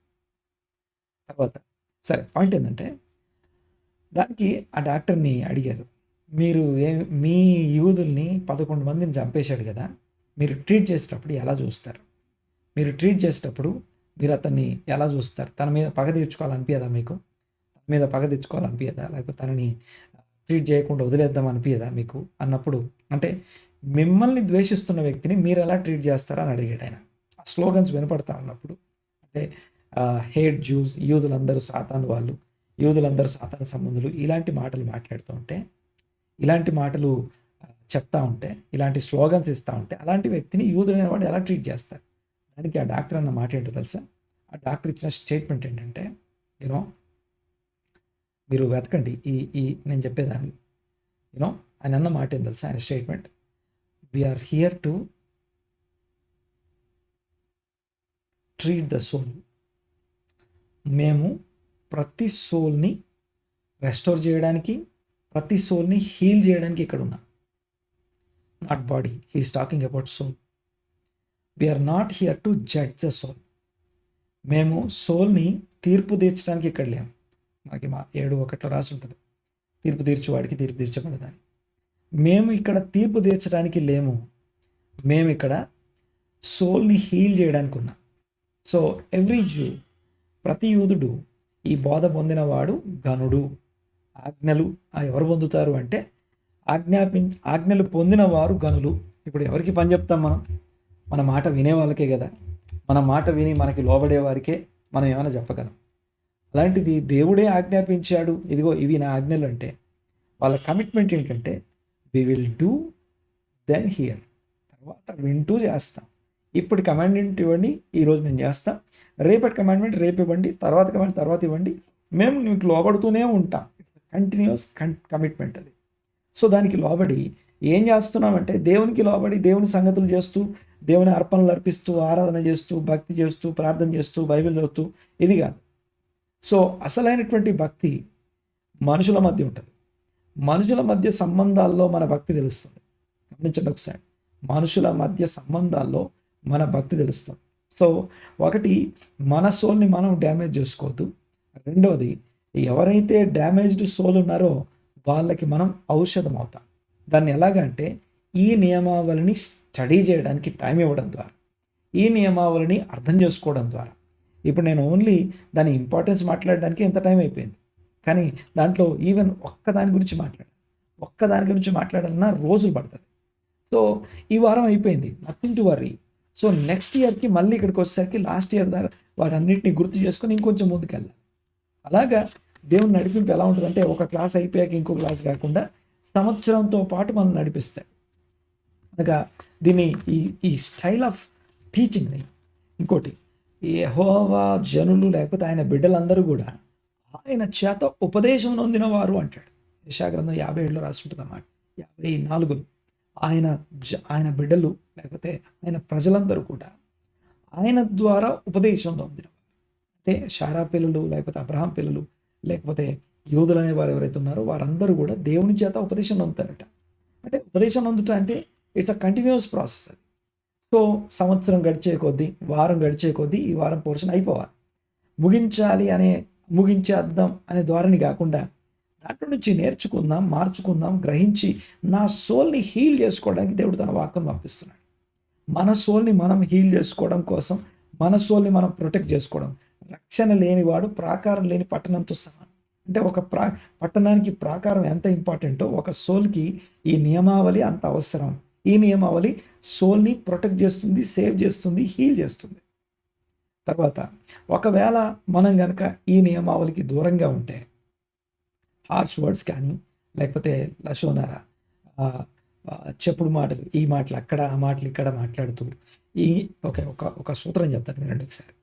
తర్వాత సరే, పాయింట్ ఏంటంటే దానికి ఆ డాక్టర్ని అడిగారు, మీరు మీ యూదుల్ని 11 మందిని చంపేశాడు కదా, మీరు ట్రీట్ చేసేటప్పుడు ఎలా చూస్తారు? మీరు ట్రీట్ చేసేటప్పుడు మీరు అతన్ని ఎలా చూస్తారు? తన మీద పగ తీర్చుకోవాలనిపించదా మీకు? తన మీద పగ తెచ్చుకోవాలనిపించదా? లేకపోతే తనని ట్రీట్ చేయకుండా వదిలేద్దాం అనిపించదా మీకు అన్నప్పుడు, అంటే మిమ్మల్ని ద్వేషిస్తున్న వ్యక్తిని మీరు ఎలా ట్రీట్ చేస్తారా అని అడిగాడు ఆయన. ఆ స్లోగన్స్ వినపడతా ఉన్నప్పుడు, అంటే హేట్ జ్యూస్, యూదులందరూ సాతాను వాళ్ళు, యూదులందరూ సాతాను సంబంధులు, ఇలాంటి మాటలు మాట్లాడుతూ ఉంటే, ఇలాంటి మాటలు చెప్తా ఉంటే, ఇలాంటి స్లోగన్స్ ఇస్తూ ఉంటే, అలాంటి వ్యక్తిని యూదులైన వాడు ఎలా ట్రీట్ చేస్తారు? దానికి ఆ డాక్టర్ అన్న మాట ఏంటో తెలుసా? ఆ డాక్టర్ ఇచ్చిన స్టేట్మెంట్ ఏంటంటే, మీరు వెతకండి ఈ నేను చెప్పేదాన్ని. ఆయన అన్న మాట ఏం తెలుసా? ఆయన statement, we are here to treat the soul. మేము ప్రతి సోల్ని రెస్టోర్ చేయడానికి, ప్రతి సోల్ని హీల్ చేయడానికి ఇక్కడ ఉన్నాం. Not body, he's talking about soul. We are not here to judge the soul. మేము సోల్ని తీర్పు తీర్చడానికి ఇక్కడ లేము. మనకి 7:1 రాసి ఉంటుంది, తీర్పు తీర్చువాడికి తీర్పు తీర్చబడదని. మేము ఇక్కడ తీర్పు తీర్చడానికి లేము, మేము ఇక్కడ సోల్ని హీల్ చేయడానికి ఉన్నాం. సో ఎవ్రీ జూ, ప్రతి యూదుడు ఈ బోధ పొందినవాడు గనుడు. ఆజ్ఞలు ఎవరు పొందుతారు అంటే ఆజ్ఞలు పొందిన వారు గనులు. ఇప్పుడు ఎవరికి పని చెప్తాం మనం? మన మాట వినే వాళ్ళకే కదా. మన మాట విని మనకి లోబడే వారికే మనం ఏమైనా చెప్పగలం. అలాంటిది దేవుడే ఆజ్ఞాపించాడు, ఇదిగో ఇవి నా ఆజ్ఞలు అంటే వాళ్ళ కమిట్మెంట్ ఏంటంటే we will do then hear. తర్వాత వింటూ చేస్తాం. ఇప్పుడు కమాండ్మెంట్ ఇవ్వండి, ఈరోజు మేము చేస్తాం. రేపటి కమాండ్మెంట్ రేపు ఇవ్వండి, తర్వాత కమాండ్ తర్వాత ఇవ్వండి. మేము మీకు లోబడుతూనే ఉంటాం. కంటిన్యూస్ కమిట్మెంట్ అది. సో దానికి లోబడి ఏం చేస్తున్నామంటే దేవునికి లోబడి దేవుని సంగతులు చేస్తూ, దేవుని అర్పణలు అర్పిస్తూ, ఆరాధన చేస్తూ, భక్తి చేస్తూ, ప్రార్థన చేస్తూ, బైబిల్ చదువుతూ, ఇది కాదు. సో అసలైనటువంటి భక్తి మనుషుల మధ్య ఉంటుంది. మనుషుల మధ్య సంబంధాల్లో మన భక్తి తెలుస్తుంది. గమనించండి ఒకసారి, మనుషుల మధ్య సంబంధాల్లో మన భక్తి తెలుస్తుంది. సో ఒకటి, మన సోల్ని మనం డ్యామేజ్ చేసుకోవద్దు. రెండవది, ఎవరైతే డ్యామేజ్డ్ సోల్ ఉన్నారో వాళ్ళకి మనం ఔషధం అవుతాం. దాన్ని ఎలాగంటే ఈ నియమావళిని స్టడీ చేయడానికి టైం ఇవ్వడం ద్వారా, ఈ నియమావళిని అర్థం చేసుకోవడం ద్వారా. ఇప్పుడు నేను ఓన్లీ దాని ఇంపార్టెన్స్ మాట్లాడడానికి ఎంత టైం అయిపోయింది, కానీ దాంట్లో ఈవెన్ ఒక్కదాని గురించి మాట్లాడాలన్నా రోజులు పడుతుంది. సో ఈ వారం అయిపోయింది, nothing to worry. So next ఇయర్కి మళ్ళీ ఇక్కడికి వచ్చేసరికి లాస్ట్ ఇయర్ దాకా వాటన్నిటిని గుర్తు చేసుకొని ఇంకొంచెం ముందుకెళ్ళాలి. అలాగా దేవుని నడిపింపు ఎలా ఉంటుందంటే ఒక క్లాస్ అయిపోయాక ఇంకో క్లాస్ కాకుండా సంవత్సరంతో పాటు మనం నడిపిస్తాడు. అనగా దీన్ని ఈ స్టైల్ ఆఫ్ టీచింగ్ని, ఇంకోటి యెహోవా జనులు లేకపోతే ఆయన బిడ్డలందరూ కూడా ఆయన చేత ఉపదేశం నొందిన వారు అంటాడు. యెషయా 57లో రాసి ఉంటుంది అన్నమాట. 54 ఆయన బిడ్డలు లేకపోతే ఆయన ప్రజలందరూ కూడా ఆయన ద్వారా ఉపదేశం నొందినవారు. అంటే శారా పిల్లలు లేకపోతే అబ్రహాం పిల్లలు లేకపోతే యూదులు అనే వారు ఎవరైతే ఉన్నారో వారందరూ కూడా దేవుని చేత ఉపదేశం నొందుతారట. అంటే ఉపదేశం నొందుట అంటే ఇట్స్ అ కంటిన్యూస్ ప్రాసెస్ అది. సో సంవత్సరం గడిచే కొద్దీ, వారం గడిచే కొద్దీ ఈ వారం పోర్షన్ అయిపోవాలి. ముగించేద్దాం అనే ధోరణి కాకుండా దాంట్లో నుంచి నేర్చుకుందాం, మార్చుకుందాం, గ్రహించి నా సోల్ని హీల్ చేసుకోవడానికి దేవుడు తన వాక్యం పంపిస్తున్నాడు. మన సోల్ని మనం హీల్ చేసుకోవడం కోసం, మన సోల్ని మనం ప్రొటెక్ట్ చేసుకోవడం. రక్షణ లేనివాడు ప్రాకారం లేని పట్టణంతో సమానం. అంటే ఒక పట్టణానికి ప్రాకారం ఎంత ఇంపార్టెంటో ఒక సోల్కి ఈ నియమావళి అంత అవసరం. ఈ నియమావళి సోల్ని ప్రొటెక్ట్ చేస్తుంది, సేవ్ చేస్తుంది, హీల్ చేస్తుంది. తర్వాత ఒకవేళ మనం కనుక ఈ నియమావళికి దూరంగా ఉంటే హార్ష్ వర్డ్స్ కానీ లేకపోతే లషోనారా, చెప్పుడు మాటలు, ఈ మాటలు అక్కడ, ఆ మాటలు ఇక్కడ మాట్లాడుతూ ఒక సూత్రం చెప్తాను వినండి ఒకసారి.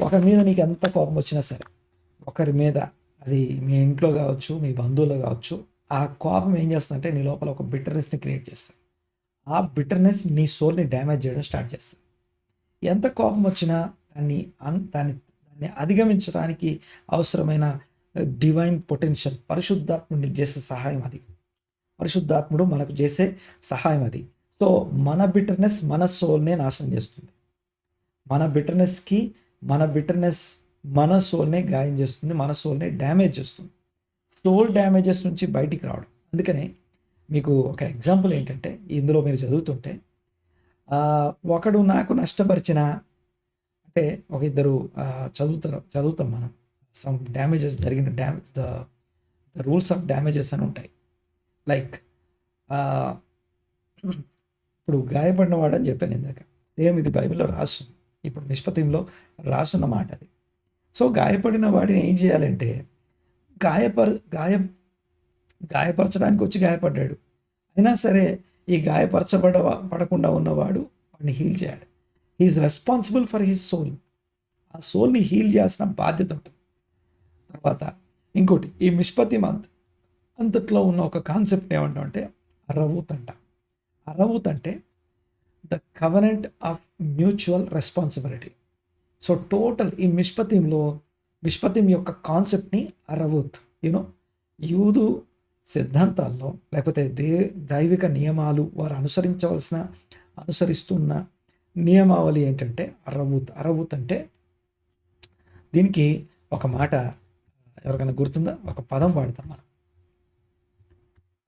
ఒకరి మీద నీకు ఎంత కోపం వచ్చినా సరే, ఒకరి మీద అది మీ ఇంట్లో కావచ్చు, మీ బంధువులు కావచ్చు, ఆ కోపం ఏం చేస్తుందంటే నీ లోపల ఒక బిట్టర్నెస్ని క్రియేట్ చేస్తుంది. ఆ బిట్టర్నెస్ నీ సోల్ని డ్యామేజ్ చేయడం స్టార్ట్ చేస్తుంది. ఎంత కోపం వచ్చినా దాన్ని అధిగమించడానికి అవసరమైన డివైన్ పొటెన్షియల్ పరిశుద్ధాత్ముడు నీకు చేసే సహాయం అది. పరిశుద్ధాత్ముడు మనకు చేసే సహాయం అది. సో మన బిట్టర్నెస్ మన సోల్నే నాశనం చేస్తుంది. మన బిట్టర్నెస్ మన సోల్నే గాయం చేస్తుంది, మన సోల్నే డ్యామేజ్ చేస్తుంది. సోల్ డ్యామేజెస్ నుంచి బయటికి రావడం. అందుకనే మీకు ఒక ఎగ్జాంపుల్ ఏంటంటే, ఇందులో మీరు చదువుతుంటే ఒకడు నాకు నష్టపరిచిన, అంటే ఒక ఇద్దరు చదువుతాం మనం, సమ్ డ్యామేజెస్ జరిగిన ద రూల్స్ ఆఫ్ డ్యామేజెస్ అని ఉంటాయి. లైక్ ఇప్పుడు గాయపడిన వాడు అని చెప్పాను ఇందాక, సేమ్ ఇది బైబిల్లో రాస్తుంది, ఇప్పుడు నిష్పత్తిలో రాస్తున్న మాట అది. సో గాయపడిన వాడిని ఏం చేయాలంటే గాయపరచడానికి వచ్చి గాయపడ్డాడు, అయినా సరే ఈ పడకుండా ఉన్నవాడు వాడిని హీల్ చేయాలి. He's responsible for his soul. ఆ సోల్ని హీల్ చేయాల్సిన బాధ్యత ఉంటుంది. తర్వాత ఇంకోటి, ఈ మిష్పతి అంతట్లో ఉన్న ఒక కాన్సెప్ట్ ఏమంటామంటే అరవూత్ అంట. అరవూత్ అంటే the covenant of mutual responsibility. So total ఈ మిష్పతిం యొక్క కాన్సెప్ట్ని అరవూత్, యూదు సిద్ధాంతాల్లో లేకపోతే దైవిక నియమాలు వారు అనుసరిస్తున్న నియమావళి ఏంటంటే అరవూత్ అంటే, దీనికి ఒక మాట ఎవరికైనా గుర్తుందా? ఒక పదం వాడతాం మనం.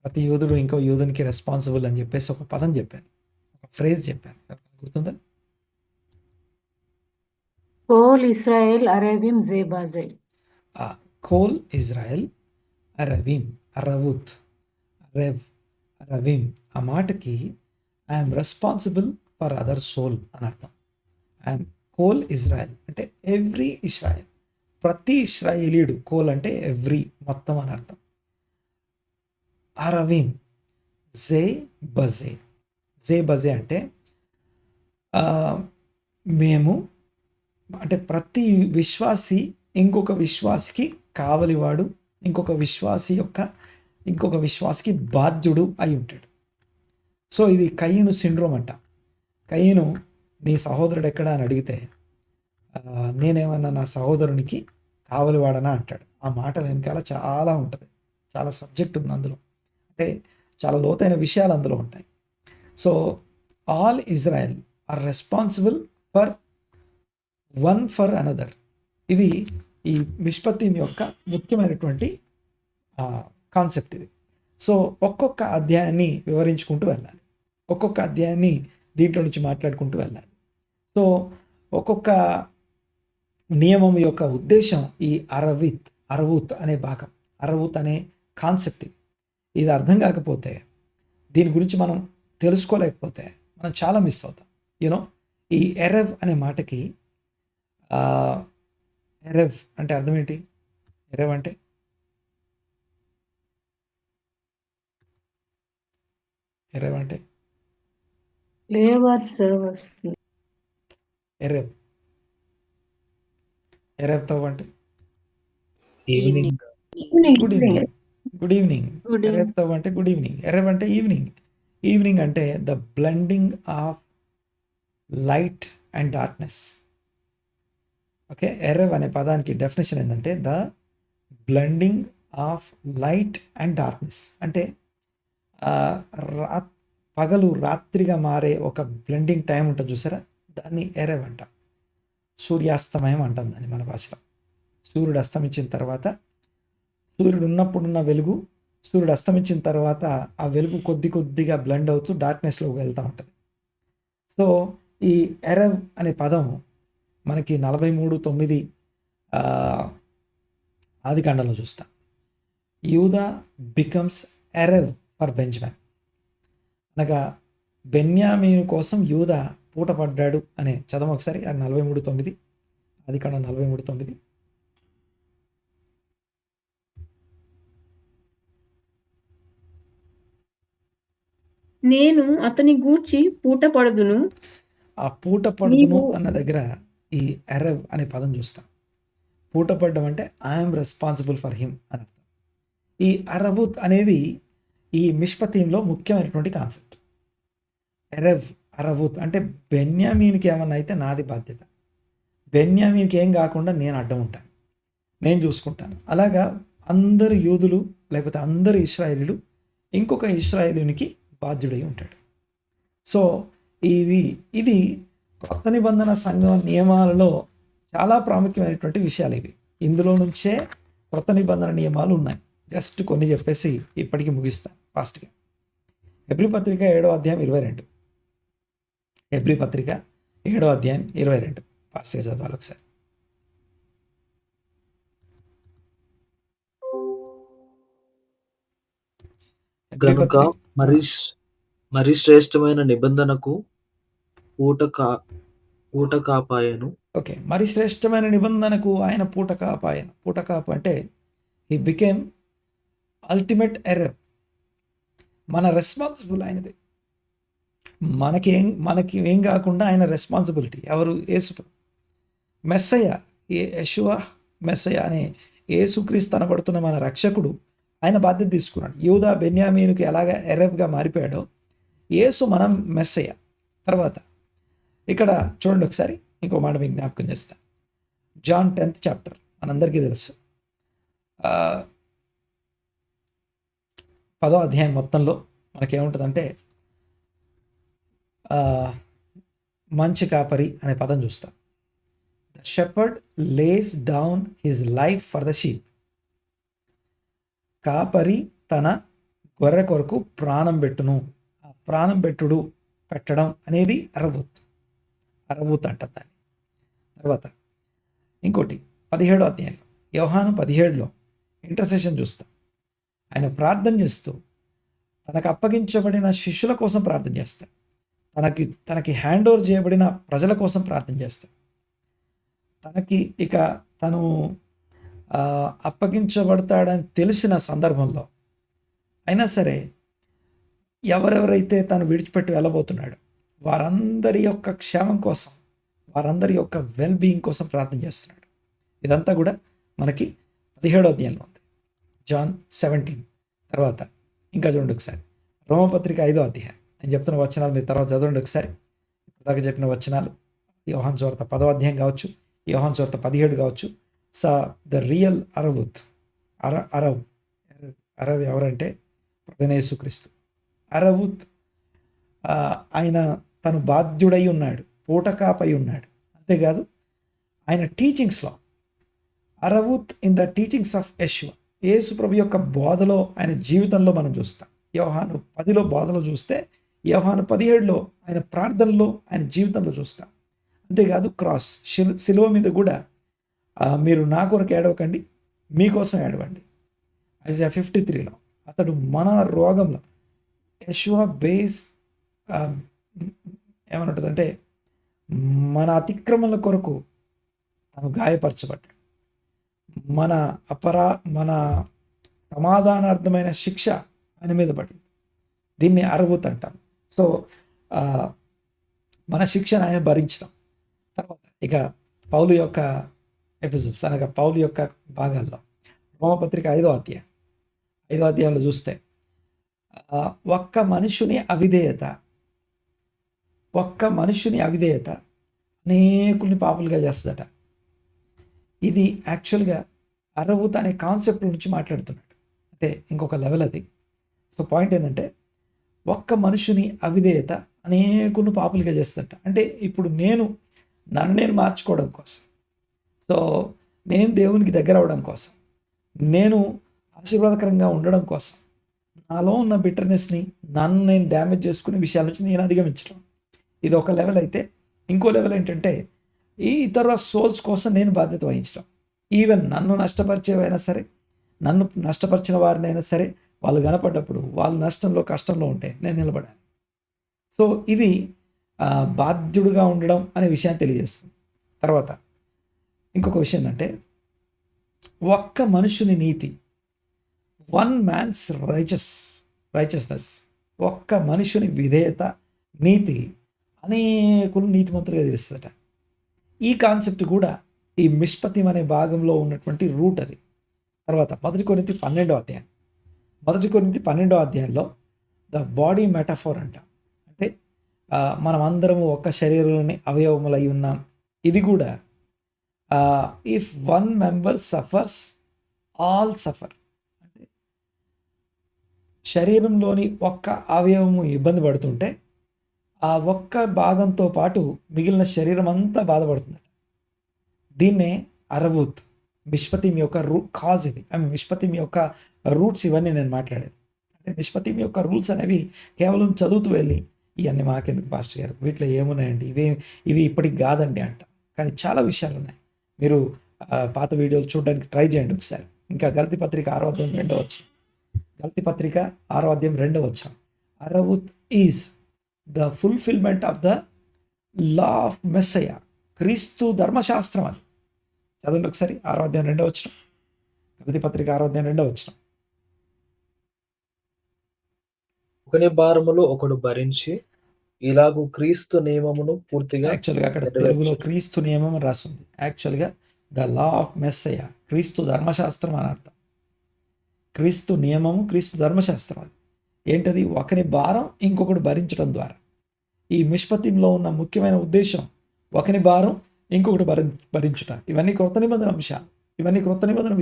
ప్రతి యూదుడు ఇంకో యూదునికి రెస్పాన్సిబుల్ అని చెప్పేసి ఒక పదం చెప్పాను, ఒక ఫ్రేజ్ చెప్పాను, ఎవరికైనా గుర్తుందా? కోల్ ఇస్రాయేల్ అరవిమ్ జేబాజే. కోల్ ఇజ్రాయెల్ అరవూత్ అరవిమ్. ఆ మాటకి I'm responsible for other soul అని అర్థం. ఐఎమ్ కోల్ ఇజ్రాయెల్ అంటే ఎవ్రీ ఇస్రాయెల్, ప్రతి ఇస్రాయేలీయుడు. కోల్ అంటే ఎవ్రీ, మొత్తం అని అర్థం. అరవిమ్ జే బజే అంటే మేము, అంటే ప్రతి విశ్వాసి ఇంకొక విశ్వాసికి కావలివాడు, ఇంకొక విశ్వాసికి బాధ్యుడు అయి ఉంటాడు. సో ఇది కయీను సిండ్రోమ్ అంట. కయీను నీ సహోదరుడు ఎక్కడా అని అడిగితే నేనేమన్నా నా సహోదరునికి కావలివాడనా అంటాడు. ఆ మాటల వెనకాల చాలా ఉంటుంది, చాలా సబ్జెక్ట్ ఉంది అందులో, అంటే చాలా లోతైన విషయాలు అందులో ఉంటాయి. So all Israel are responsible for another. ఇది ఈ మిష్పతిం యొక్క ముఖ్యమైనటువంటి కాన్సెప్ట్ ఇది. సో ఒక్కొక్క అధ్యాయాన్ని వివరించుకుంటూ వెళ్ళాలి, ఒక్కొక్క అధ్యాయాన్ని దీంట్లో నుంచి మాట్లాడుకుంటూ వెళ్ళాలి. సో ఒక్కొక్క నియమం యొక్క ఉద్దేశం ఈ అరవూత్ అనే భాగం, అరవూత్ అనే కాన్సెప్ట్. ఇది అర్థం కాకపోతే, దీని గురించి మనం తెలుసుకోలేకపోతే మనం చాలా మిస్ అవుతాం. యూనో ఈ ఎరెవ్ అనే మాటకి ఎరెవ్ అంటే అర్థం ఏంటి? ఎరెవ్ అంటే ఎరెవ్ అంటే Slave or servers. ఎరెవ్ ఎరెవ్తో అంటే evening good evening. Good evening. Good evening. ఎరెవ్తో అంటే గుడ్ ఈవినింగ్. ఎరెవ్ అంటే ఈవినింగ్. ఈవినింగ్ అంటే the blending of light and darkness. Okay, ఎరెవ్ అనే పదానికి డెఫినేషన్ ఏంటంటే the blending of light and darkness. అంటే పగలు రాత్రిగా మారే ఒక బ్లెండింగ్ టైం ఉంటుంది చూసారా, దాన్ని ఎరెవ్ అంట. సూర్యాస్తమయం అంటాం దాన్ని మన భాషలో. సూర్యుడు అస్తమించిన తర్వాత, సూర్యుడు ఉన్నప్పుడున్న వెలుగు, సూర్యుడు అస్తమించిన తర్వాత ఆ వెలుగు కొద్ది కొద్దిగా బ్లెండ్ అవుతూ డార్క్నెస్లోకి వెళ్తూ ఉంటుంది. సో ఈ ఎరెవ్ అనే పదం మనకి 43:9 ఆదికాండంలో చూస్తాం. యూదా బికమ్స్ ఎరెవ్ ఫర్ బెంజమిన్, అనగా బెన్యామీను కోసం యూదా పూటపడ్డాడు అనే చదవం ఒకసారి. అది 43:9 ఆదికాండం 43:9. నేను అతని గూర్చి పూట పడుదును. ఆ పూట పడుదును నీవు- అన్న దగ్గర ఈ ఎరెవ్ అనే పదం చూస్తాం. పూట పడడం అంటే ఐఎమ్ రెస్పాన్సిబుల్ ఫర్ హిమ్ అని అర్థం. ఈ అరవుత్ అనేది ఈ మిష్పతీంలో ముఖ్యమైనటువంటి కాన్సెప్ట్. ఎరెవ్ అరవుత్ అంటే బెన్యామీన్కి ఏమన్నా అయితే నాది బాధ్యత, బెన్యామీన్కి ఏం కాకుండా నేను అడ్డం ఉంటాను, నేను చూసుకుంటాను. అలాగా అందరు యూదులు లేకపోతే అందరు ఇశ్రాయేలీలు ఇంకొక ఇశ్రాయేలునికి బాధ్యుడై ఉంటాడు. సో ఇది కొత్త నిబంధన సంఘం నియమాలలో చాలా ప్రాముఖ్యమైనటువంటి విషయాలు ఇవి. ఇందులో నుంచే కొత్త నిబంధన నియమాలు ఉన్నాయి. జస్ట్ కొన్ని చెప్పేసి ఇప్పటికీ ముగిస్తాను ఫాస్ట్గా. హెబ్రీ పత్రిక 7వ అధ్యాయం 22. హెబ్రీ పత్రిక 7వ అధ్యాయం 22 ఫాస్ట్గా చదవాలి ఒకసారి. హెబ్రీ గనుక పత్రిక మరి శ్రేష్టమైన నిబంధనకు పూట కాపాయను. ఓకే, మరి శ్రేష్టమైన నిబంధనకు ఆయన పూట కాపాయను. పూట కాపు అంటే హీ బికేమ్ అల్టిమేట్ ఎర్రర్. మన రెస్పాన్సిబుల్ ఆయనది. మనకి ఏం కాకుండా ఆయన రెస్పాన్సిబిలిటీ. ఎవరు? యేసు మెస్సయ్య, యెషువా మెస్సయ్య అనే యేసుక్రీస్తు అనబడుతున్న మన రక్షకుడు ఆయన బాధ్యత తీసుకున్నాడు. యూదా బెన్యామీనుకి ఎలాగ ఎర్రగా మారిపోయాడో యేసు మనం మెస్సయ్య. తర్వాత ఇక్కడ చూడండి ఒకసారి, ఇంకో మాట మీకు జ్ఞాపకం చేస్తాను. జాన్ 10th చాప్టర్ మనందరికీ తెలుసు. 10వ అధ్యాయం మొత్తంలో మనకేముంటుందంటే మంచి కాపరి అనే పదం చూస్తాం. The shepherd lays down his life for the sheep. కాపరి తన గొర్రె కొరకు ప్రాణం పెట్టును. ఆ ప్రాణం పెట్టడం అనేది అరవుత్ అంటాం దాన్ని. తర్వాత ఇంకోటి 17వ అధ్యాయంలో యోహాను 17లో ఇంటర్సెషన్ చూస్తాం. ఆయన ప్రార్థన చేస్తూ తనకు అప్పగించబడిన శిష్యుల కోసం ప్రార్థన చేస్తాడు. తనకి హ్యాండ్ ఓవర్ చేయబడిన ప్రజల కోసం ప్రార్థన చేస్తాడు. తను అప్పగించబడతాడని తెలిసిన సందర్భంలో అయినా సరే ఎవరెవరైతే తను విడిచిపెట్టి వెళ్ళబోతున్నాడో వారందరి యొక్క క్షేమం కోసం, వారందరి యొక్క వెల్ బీయింగ్ కోసం ప్రార్థన చేస్తున్నాడు. ఇదంతా కూడా మనకి 17వ అధ్యాయంలో ఉంది. జాన్ 17 తర్వాత ఇంకా చూడండి ఒకసారి రోమపత్రిక 5వ అధ్యాయం. నేను చెప్తున్న వచనాలు మీరు తర్వాత చదవండి ఒకసారి. ఇప్పటిదాకా చెప్పిన వచనాలు యోహాను సువార్త 10వ అధ్యాయం కావచ్చు, యోహాను సువార్త 17 కావచ్చు. ద రియల్ అరవ్ ఎవరంటే ప్రభువైన యేసుక్రీస్తు. అరవుత్ ఆయన తను బాధ్యుడై ఉన్నాడు, పూటకాపై ఉన్నాడు. అంతేకాదు ఆయన టీచింగ్స్లో అరవుత్ in the teachings of Yeshua, యేసు ప్రభు యొక్క బోధలో, ఆయన జీవితంలో మనం చూస్తాం. యోహాను 10లో బోధలో చూస్తే, యోహాను 17లో ఆయన ప్రార్థనలో, ఆయన జీవితంలో చూస్తాం. అంతేకాదు క్రాస్ శిలువ మీద కూడా మీరు నా కొరకు ఏడవకండి, మీకోసం ఏడవండి. ఐజాయా 53లో అతడు మన రోగంలో యెషువా బేస్ ఏమనుంటుందంటే మన అతిక్రమణల కొరకు తను గాయపరచబడ్డాడు. మన సమాధానార్థమైన శిక్ష ఆయన మీద పడింది. దీన్ని అర్హత అంటాం. సో మన శిక్షను ఆయన భరించడం. తర్వాత ఇక పౌలు యొక్క ఎపిసోడ్స్ అనగా పౌలు యొక్క భాగాల్లో రోమపత్రిక 5వ అధ్యాయంలో చూస్తే ఒక్క మనుషుని అవిధేయత అనేకుల్ని పాపులుగా చేస్తుందట. ఇది యాక్చువల్గా అర్హత అనే కాన్సెప్ట్ నుంచి మాట్లాడుతున్నాడు. అంటే ఇంకొక లెవెల్ అది. సో పాయింట్ ఏంటంటే ఒక్క మనుషుని అవిధేయత అనేకులను పాపులుగా చేస్తుందట. అంటే ఇప్పుడు నన్ను నేను మార్చుకోవడం కోసం, సో నేను దేవునికి దగ్గర అవ్వడం కోసం, నేను ఆశీర్వాదకరంగా ఉండడం కోసం, నాలో ఉన్న బిటర్నెస్ని నన్ను నేను డ్యామేజ్ చేసుకునే విషయాల నుంచి నేను అధిగమించడం, ఇది ఒక లెవెల్ అయితే, ఇంకో లెవెల్ ఏంటంటే ఈ ఇతర సోల్స్ కోసం నేను బాధ్యత వహించడం. ఈవెన్ నన్ను నష్టపరిచేవైనా సరే, నన్ను నష్టపరిచిన వారినైనా సరే, వాళ్ళు కనపడ్డప్పుడు వాళ్ళు నష్టంలో కష్టంలో ఉంటే నేను నిలబడాలి. సో ఇది బాధ్యుడుగా ఉండడం అనే విషయాన్ని తెలియజేస్తుంది. తర్వాత ఇంకొక విషయం ఏంటంటే ఒక్క మనుషుని నీతి, వన్ మ్యాన్స్ రైచస్నెస్, ఒక్క మనుషుని విధేయత, నీతి అనేకులు నీతిమంతులుగా తెలుస్తుందట. ఈ కాన్సెప్ట్ కూడా ఈ మిష్పతి అనే భాగంలో ఉన్నటువంటి రూట్ అది. తర్వాత 1 కొరింథీ 12వ అధ్యాయంలో ద బాడీ మెటాఫోర్ అంట. అంటే మనం అందరము ఒక్క శరీరంలోని అవయవములై ఉన్నాం. ఇది కూడా if one member suffers all suffer, అంటే శరీరంలోని ఒక్క అవయవము ఇబ్బంది పడుతుంటే ఆ ఒక్క భాగంతో పాటు మిగిలిన శరీరం అంతా బాధపడుతుంది. దీన్నే అరవూత్, మిష్పతిం యొక్క కాజ్ ఇది. మిష్పతిం యొక్క రూట్స్ ఇవన్నీ నేను మాట్లాడేది. అంటే మిష్పతిం యొక్క రూల్స్ అనేవి కేవలం చదువుతూ వెళ్ళి ఇవన్నీ మాకెందుకు పాస్టర్ గారు, వీటిలో ఏమున్నాయండి, ఇవి ఇప్పటికి కాదండి అంట. కానీ చాలా విషయాలు ఉన్నాయి. మీరు పాత వీడియోలు చూడడానికి ట్రై చేయండి ఒకసారి. ఇంకా గలతీ పత్రిక 6వ అధ్యాయం 2వ వచనం, గలతీ పత్రిక 6వ అధ్యాయం 2వ వచనం, అరవూత్ is the fulfilment of the law of Messiah, క్రీస్తు ధర్మశాస్త్రం. అది చదవండి ఒకసారి. 6వ అధ్యాయం 2వ వచనం, గలతీ పత్రిక 6వ అధ్యాయం 2వ వచనం. ఒకని భారములు ఒకడు భరించి ఇలాగూ క్రీస్తు నియమమును పూర్తిగా, యాక్చువల్గా అక్కడ తెలుగులో క్రీస్తు నియమం రాస్తుంది. యాక్చువల్గా ద లా ఆఫ్ మెస్సయ, క్రీస్తు ధర్మశాస్త్రం అని అర్థం. క్రీస్తు నియమము, క్రీస్తు ధర్మశాస్త్రం. అది ఏంటది? ఒకని భారం ఇంకొకడు భరించడం ద్వారా. ఈ మిష్పతిలో ఉన్న ముఖ్యమైన ఉద్దేశం ఒకని భారం ఇంకొకటి భరించుట. ఇవన్నీ క్రొత్త నిబంధన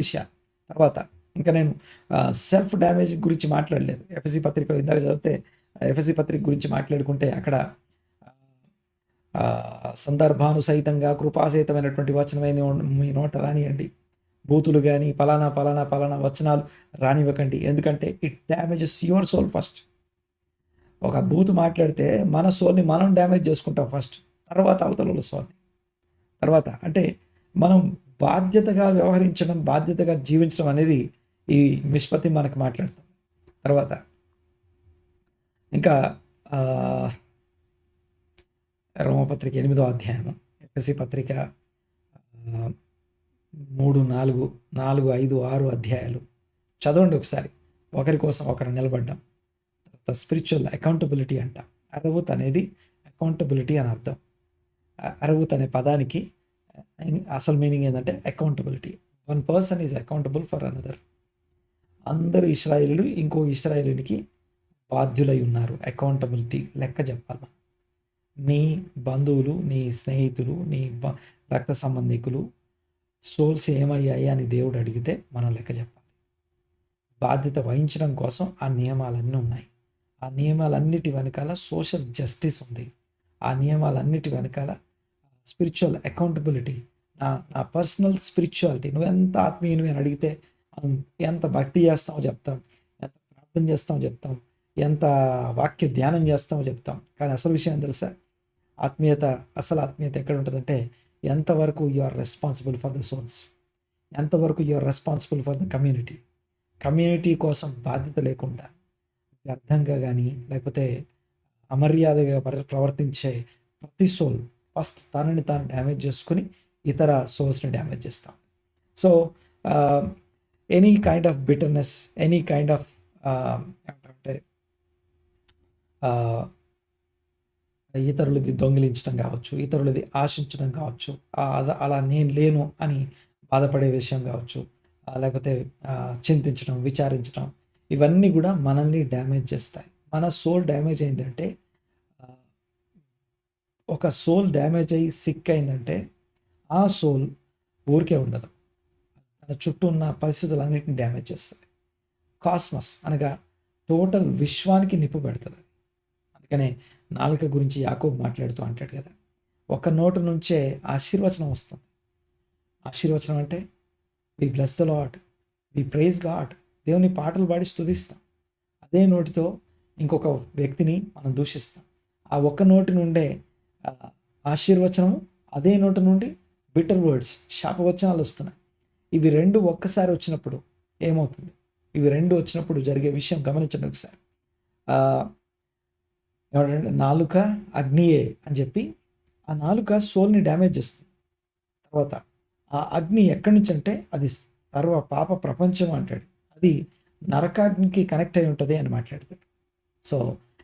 విషయాలు. తర్వాత ఇంకా నేను సెల్ఫ్ డ్యామేజ్ గురించి మాట్లాడలేదు. ఎఫెసీ పత్రికలో ఇందాక చదివితే ఎఫెసీ పత్రిక గురించి మాట్లాడుకుంటే అక్కడ సందర్భానుసహితంగా కృపాసహితమైనటువంటి వచనమైన మీ నోట రానియండి, బూతులు కానీ పలానా వచనాలు రానివ్వకండి. ఎందుకంటే it damages your soul first. ఒక బూతు మాట్లాడితే మన సోల్ని మనం డ్యామేజ్ చేసుకుంటాం ఫస్ట్, తర్వాత అవతల సోల్ని. తర్వాత అంటే మనం బాధ్యతగా వ్యవహరించడం, బాధ్యతగా జీవించడం అనేది ఈ మిష్పతి మనకు మాట్లాడతాం. తర్వాత ఇంకా రోమపత్రిక 8వ అధ్యాయం, ఎఫెసీ పత్రిక 3, 4, 5, 6 అధ్యాయాలు చదవండి ఒకసారి. ఒకరి కోసం ఒకరు నిలబడ్డం. తర్వాత స్పిరిచువల్ అకౌంటబిలిటీ అంట. అరవూత్ అనేది అకౌంటబిలిటీ అని అర్థం. అరవూత్ అనే పదానికి అసలు మీనింగ్ ఏంటంటే accountability. One person is accountable for another. అందరూ ఇశ్రాయేలీలు ఇంకో ఇశ్రాయేలీనికి బాధ్యులై ఉన్నారు. అకౌంటబిలిటీ, లెక్క చెప్పాలి. నీ బంధువులు, నీ స్నేహితులు, నీ రక్త సంబంధికులు సోల్స్ ఏమయ్యాయి అని దేవుడు అడిగితే మనం లెక్క చెప్పాలి. బాధ్యత వహించడం కోసం ఆ నియమాలన్నీ ఉన్నాయి. ఆ నియమాలన్నిటి వెనకాల సోషల్ జస్టిస్ ఉంది. ఆ నియమాలన్నిటి వెనకాల స్పిరిచువల్ అకౌంటబిలిటీ, నా పర్సనల్ స్పిరిచువాలిటీ. నువ్వు ఎంత ఆత్మీయుని అని అడిగితే మనం ఎంత భక్తి చేస్తామో చెప్తాం, ఎంత ప్రార్థన చేస్తామో చెప్తాం, ఎంత వాక్య ధ్యానం చేస్తామో చెప్తాం. కానీ అసలు విషయం తెలుసా? అసలు ఆత్మీయత ఎక్కడ ఉంటుందంటే ఎంతవరకు you are responsible for the souls, ఎంతవరకు you are responsible for the community కోసం బాధ్యత లేకుండా వ్యర్థంగా కానీ లేకపోతే అమర్యాదగా ప్రవర్తించే ప్రతి సోల్ ఫస్ట్ తనని తాను డ్యామేజ్ చేసుకుని ఇతర సోల్స్ని డ్యామేజ్ చేస్తాం. So any kind of bitterness, any kind of ఏమంటే ఇతరులది దొంగిలించడం కావచ్చు, ఇతరులది ఆశించడం కావచ్చు, అలా నేను లేను అని బాధపడే విషయం కావచ్చు, లేకపోతే చింతించడం, విచారించడం, ఇవన్నీ కూడా మనల్ని డ్యామేజ్ చేస్తాయి. మన సోల్ డ్యామేజ్ అయిందంటే, ఒక సోల్ డ్యామేజ్ అయ్యి సిక్ అయిందంటే ఆ సోల్ ఊరికే ఉండదు, తన చుట్టూ ఉన్న పరిస్థితులన్నిటిని డ్యామేజ్ చేస్తుంది. కాస్మస్ అనగా టోటల్ విశ్వానికి నిప్పు పెడుతుంది. అందుకనే నాలుక గురించి యాకోబు మాట్లాడుతూ అంటాడు కదా, ఒక నోటు నుంచే ఆశీర్వచనం వస్తుంది. ఆశీర్వచనం అంటే we bless the Lord, we praise God, దేవుని పాటలు పాడి స్తుతిస్తాం. అదే నోటితో ఇంకొక వ్యక్తిని మనం దూషిస్తాం. ఆ ఒక్క నోటి నుండే ఆశీర్వచనము, అదే నోటి నుండి బిటర్ వర్డ్స్, శాపవచనాలు వస్తున్నాయి. ఇవి రెండు ఒక్కసారి వచ్చినప్పుడు ఏమవుతుంది? ఇవి రెండు వచ్చినప్పుడు జరిగే విషయం గమనించండి ఒకసారి. ఏమంటే నాలుక అగ్నియే అని చెప్పి ఆ నాలుక సోల్ని డ్యామేజ్ చేస్తుంది. తర్వాత ఆ అగ్ని ఎక్కడి నుంచి అంటే అది సర్వ పాప ప్రపంచం అంటాడు, అది నరకాగ్నికి కనెక్ట్ అయి ఉంటుంది అని మాట్లాడతాడు. సో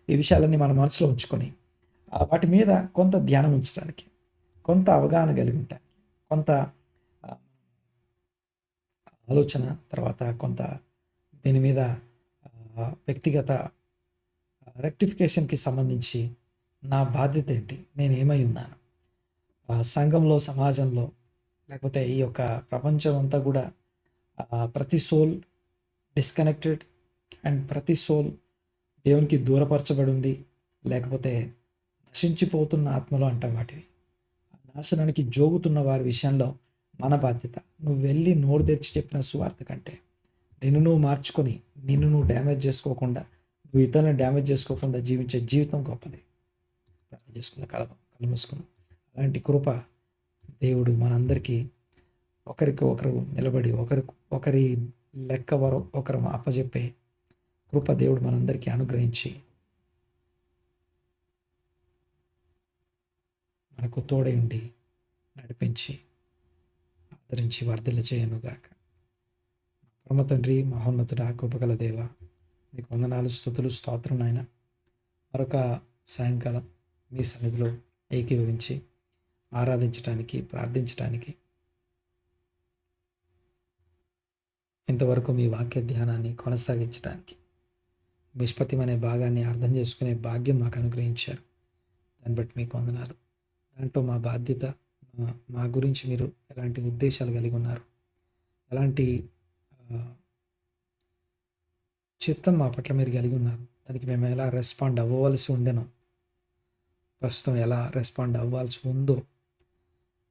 ఈ విషయాలన్నీ మన మనసులో ఉంచుకొని వాటి మీద కొంత ధ్యానం ఉంచడానికి, కొంత అవగాహన కలిగి ఉండడానికి, కొంత ఆలోచన, తర్వాత కొంత దీని మీద వ్యక్తిగత రెక్టిఫికేషన్కి సంబంధించి నా బాధ్యత ఏంటి, నేను ఏమై ఉన్నాను, సంఘంలో, సమాజంలో, లేకపోతే ఈ యొక్క ప్రపంచం అంతా కూడా ప్రతి సోల్ డిస్కనెక్టెడ్ అండ్ ప్రతి సోల్ దేవునికి దూరపరచబడి ఉంది, లేకపోతే నశించిపోతున్న ఆత్మలో అంటాం వాటిని. నాశనానికి జోగుతున్న వారి విషయంలో మన బాధ్యత, నువ్వు వెళ్ళి నోరు తెరిచి చెప్పిన సువార్త కంటే నిన్ను నువ్వు మార్చుకొని, నిన్ను నువ్వు డ్యామేజ్ చేసుకోకుండా, నువ్వు ఇతరులను డ్యామేజ్ చేసుకోకుండా జీవించే జీవితం గొప్పది. ప్రార్థన చేసుకుందాం, కళ్ళు మూసుకుందాం. అలాంటి కృప దేవుడు మనందరికీ ఒకరికి ఒకరు నిలబడి ఒకరి లెక్క ఒకరు అప్పచెప్పే కృప దేవుడు మనందరికీ అనుగ్రహించి మనకు తోడై ఉండి నడిపించి ఆదరించి వర్ధిల్ల చేయనుగాక. పరమ తండ్రి, మహోన్నతుడా, కృపగల దేవ, మీకు వందనాలు, స్తుతులు, స్తోత్రం నాయన. మరొక సాయంకాలం మీ సన్నిధిలో ఏకీభవించి ఆరాధించడానికి, ప్రార్థించడానికి, ఇంతవరకు మీ వాక్య ధ్యానాన్ని కొనసాగించడానికి, నిష్పత్తి అనే భాగాన్ని అర్థం చేసుకునే భాగ్యం మాకు అనుగ్రహించారు. దాన్ని బట్టి మీకు వందనాలు. దాంట్లో మా బాధ్యత, మా గురించి మీరు ఎలాంటి ఉద్దేశాలు కలిగి ఉన్నారు, ఎలాంటి చిత్తం మా పట్ల మీరు కలిగి ఉన్నారు, దానికి మేము ఎలా రెస్పాండ్ అవ్వవలసి ఉండేనో, ప్రస్తుతం ఎలా రెస్పాండ్ అవ్వాల్సి ఉందో,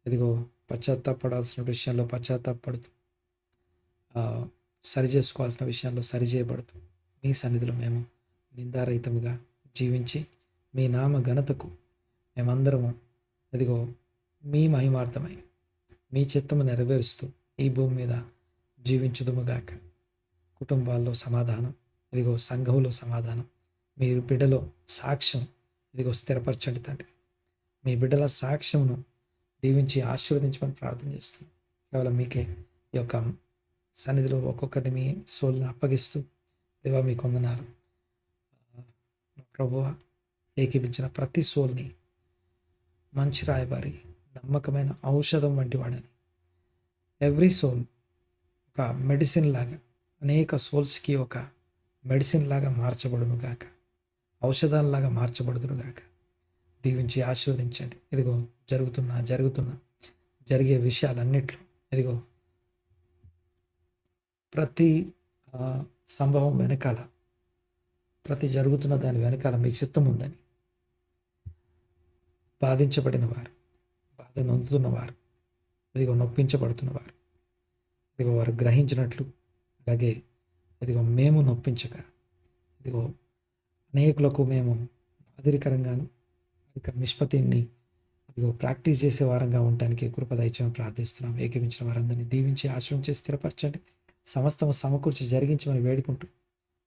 ఇదిగో పశ్చాత్తాపడాల్సిన విషయాల్లో పశ్చాత్తాపడుతూ, సరి చేసుకోవాల్సిన విషయాల్లో సరి చేయబడుతూ, మీ సన్నిధిలో మేము నిందారహితముగా జీవించి మీ నామ ఘనతకు మేమందరము ఇదిగో మీ మహిమార్థమై మీ చిత్తము నెరవేరుస్తూ ఈ భూమి మీద జీవించుదుముగాక. కుటుంబాల్లో సమాధానం, ఇదిగో సంఘంలో సమాధానం, మీరు బిడ్డలో సాక్ష్యం ఇదిగో స్థిరపరచండి తండ్రి. మీ బిడ్డల సాక్ష్యమును దీవించి ఆశీర్వదించమని ప్రార్థన చేస్తున్నాం. కేవలం మీకే ఈ యొక్క సన్నిధిలో ఒక్కొక్కరిని మీ సోల్ని అప్పగిస్తూ, దేవా మీకు వందనాలు ప్రభువా. ఏకీపించిన ప్రతి సోల్ని మంచి రాయబారి, నమ్మకమైన ఔషధం వంటి వాడని, ఎవ్రీ సోల్ ఒక మెడిసిన్ లాగా, అనేక సోల్స్కి ఒక మెడిసిన్ లాగా మార్చబడును గాక, ఔషధాలలాగా మార్చబడుదును గాక. దీవించి ఆశీర్వదించండి. ఇదిగో జరిగే విషయాలన్నిట్లో ఇదిగో ప్రతి సంభవం వెనకాల, ప్రతి జరుగుతున్న దాని వెనకాల మీ చిత్తం ఉందని, బాధించబడిన వారు, బాధ నొందుతున్నవారు, ఇదిగో నొప్పించబడుతున్నవారు, ఇదిగో వారు గ్రహించినట్లు, అలాగే ఇదిగో మేము నొప్పించక, ఇదిగో అనేకులకు మేము మాదిరికరంగాను ఇక నిష్పత్తిని ఇదిగో ప్రాక్టీస్ చేసే వారంగా ఉండటానికి కృప దయచేయమని ప్రార్థిస్తున్నాం. ఏకీపించిన వారందరినీ దీవించి ఆశ్రయించి స్థిరపరచండి. సమస్తము సమకూర్చి జరిగించమని వేడుకుంటూ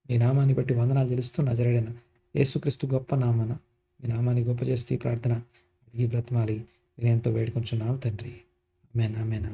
మీ నామాన్ని బట్టి వందనాలు చెల్లిస్తూ నజరేడైన యేసుక్రీస్తు గొప్ప నామన మీ నామాన్ని గొప్ప చేస్తూ ఈ ప్రార్థన అడిగి బ్రతిమాలి వినయంతో వేడుకొంచున్నాము తండ్రి. ఆమేన్. ఆమేన్.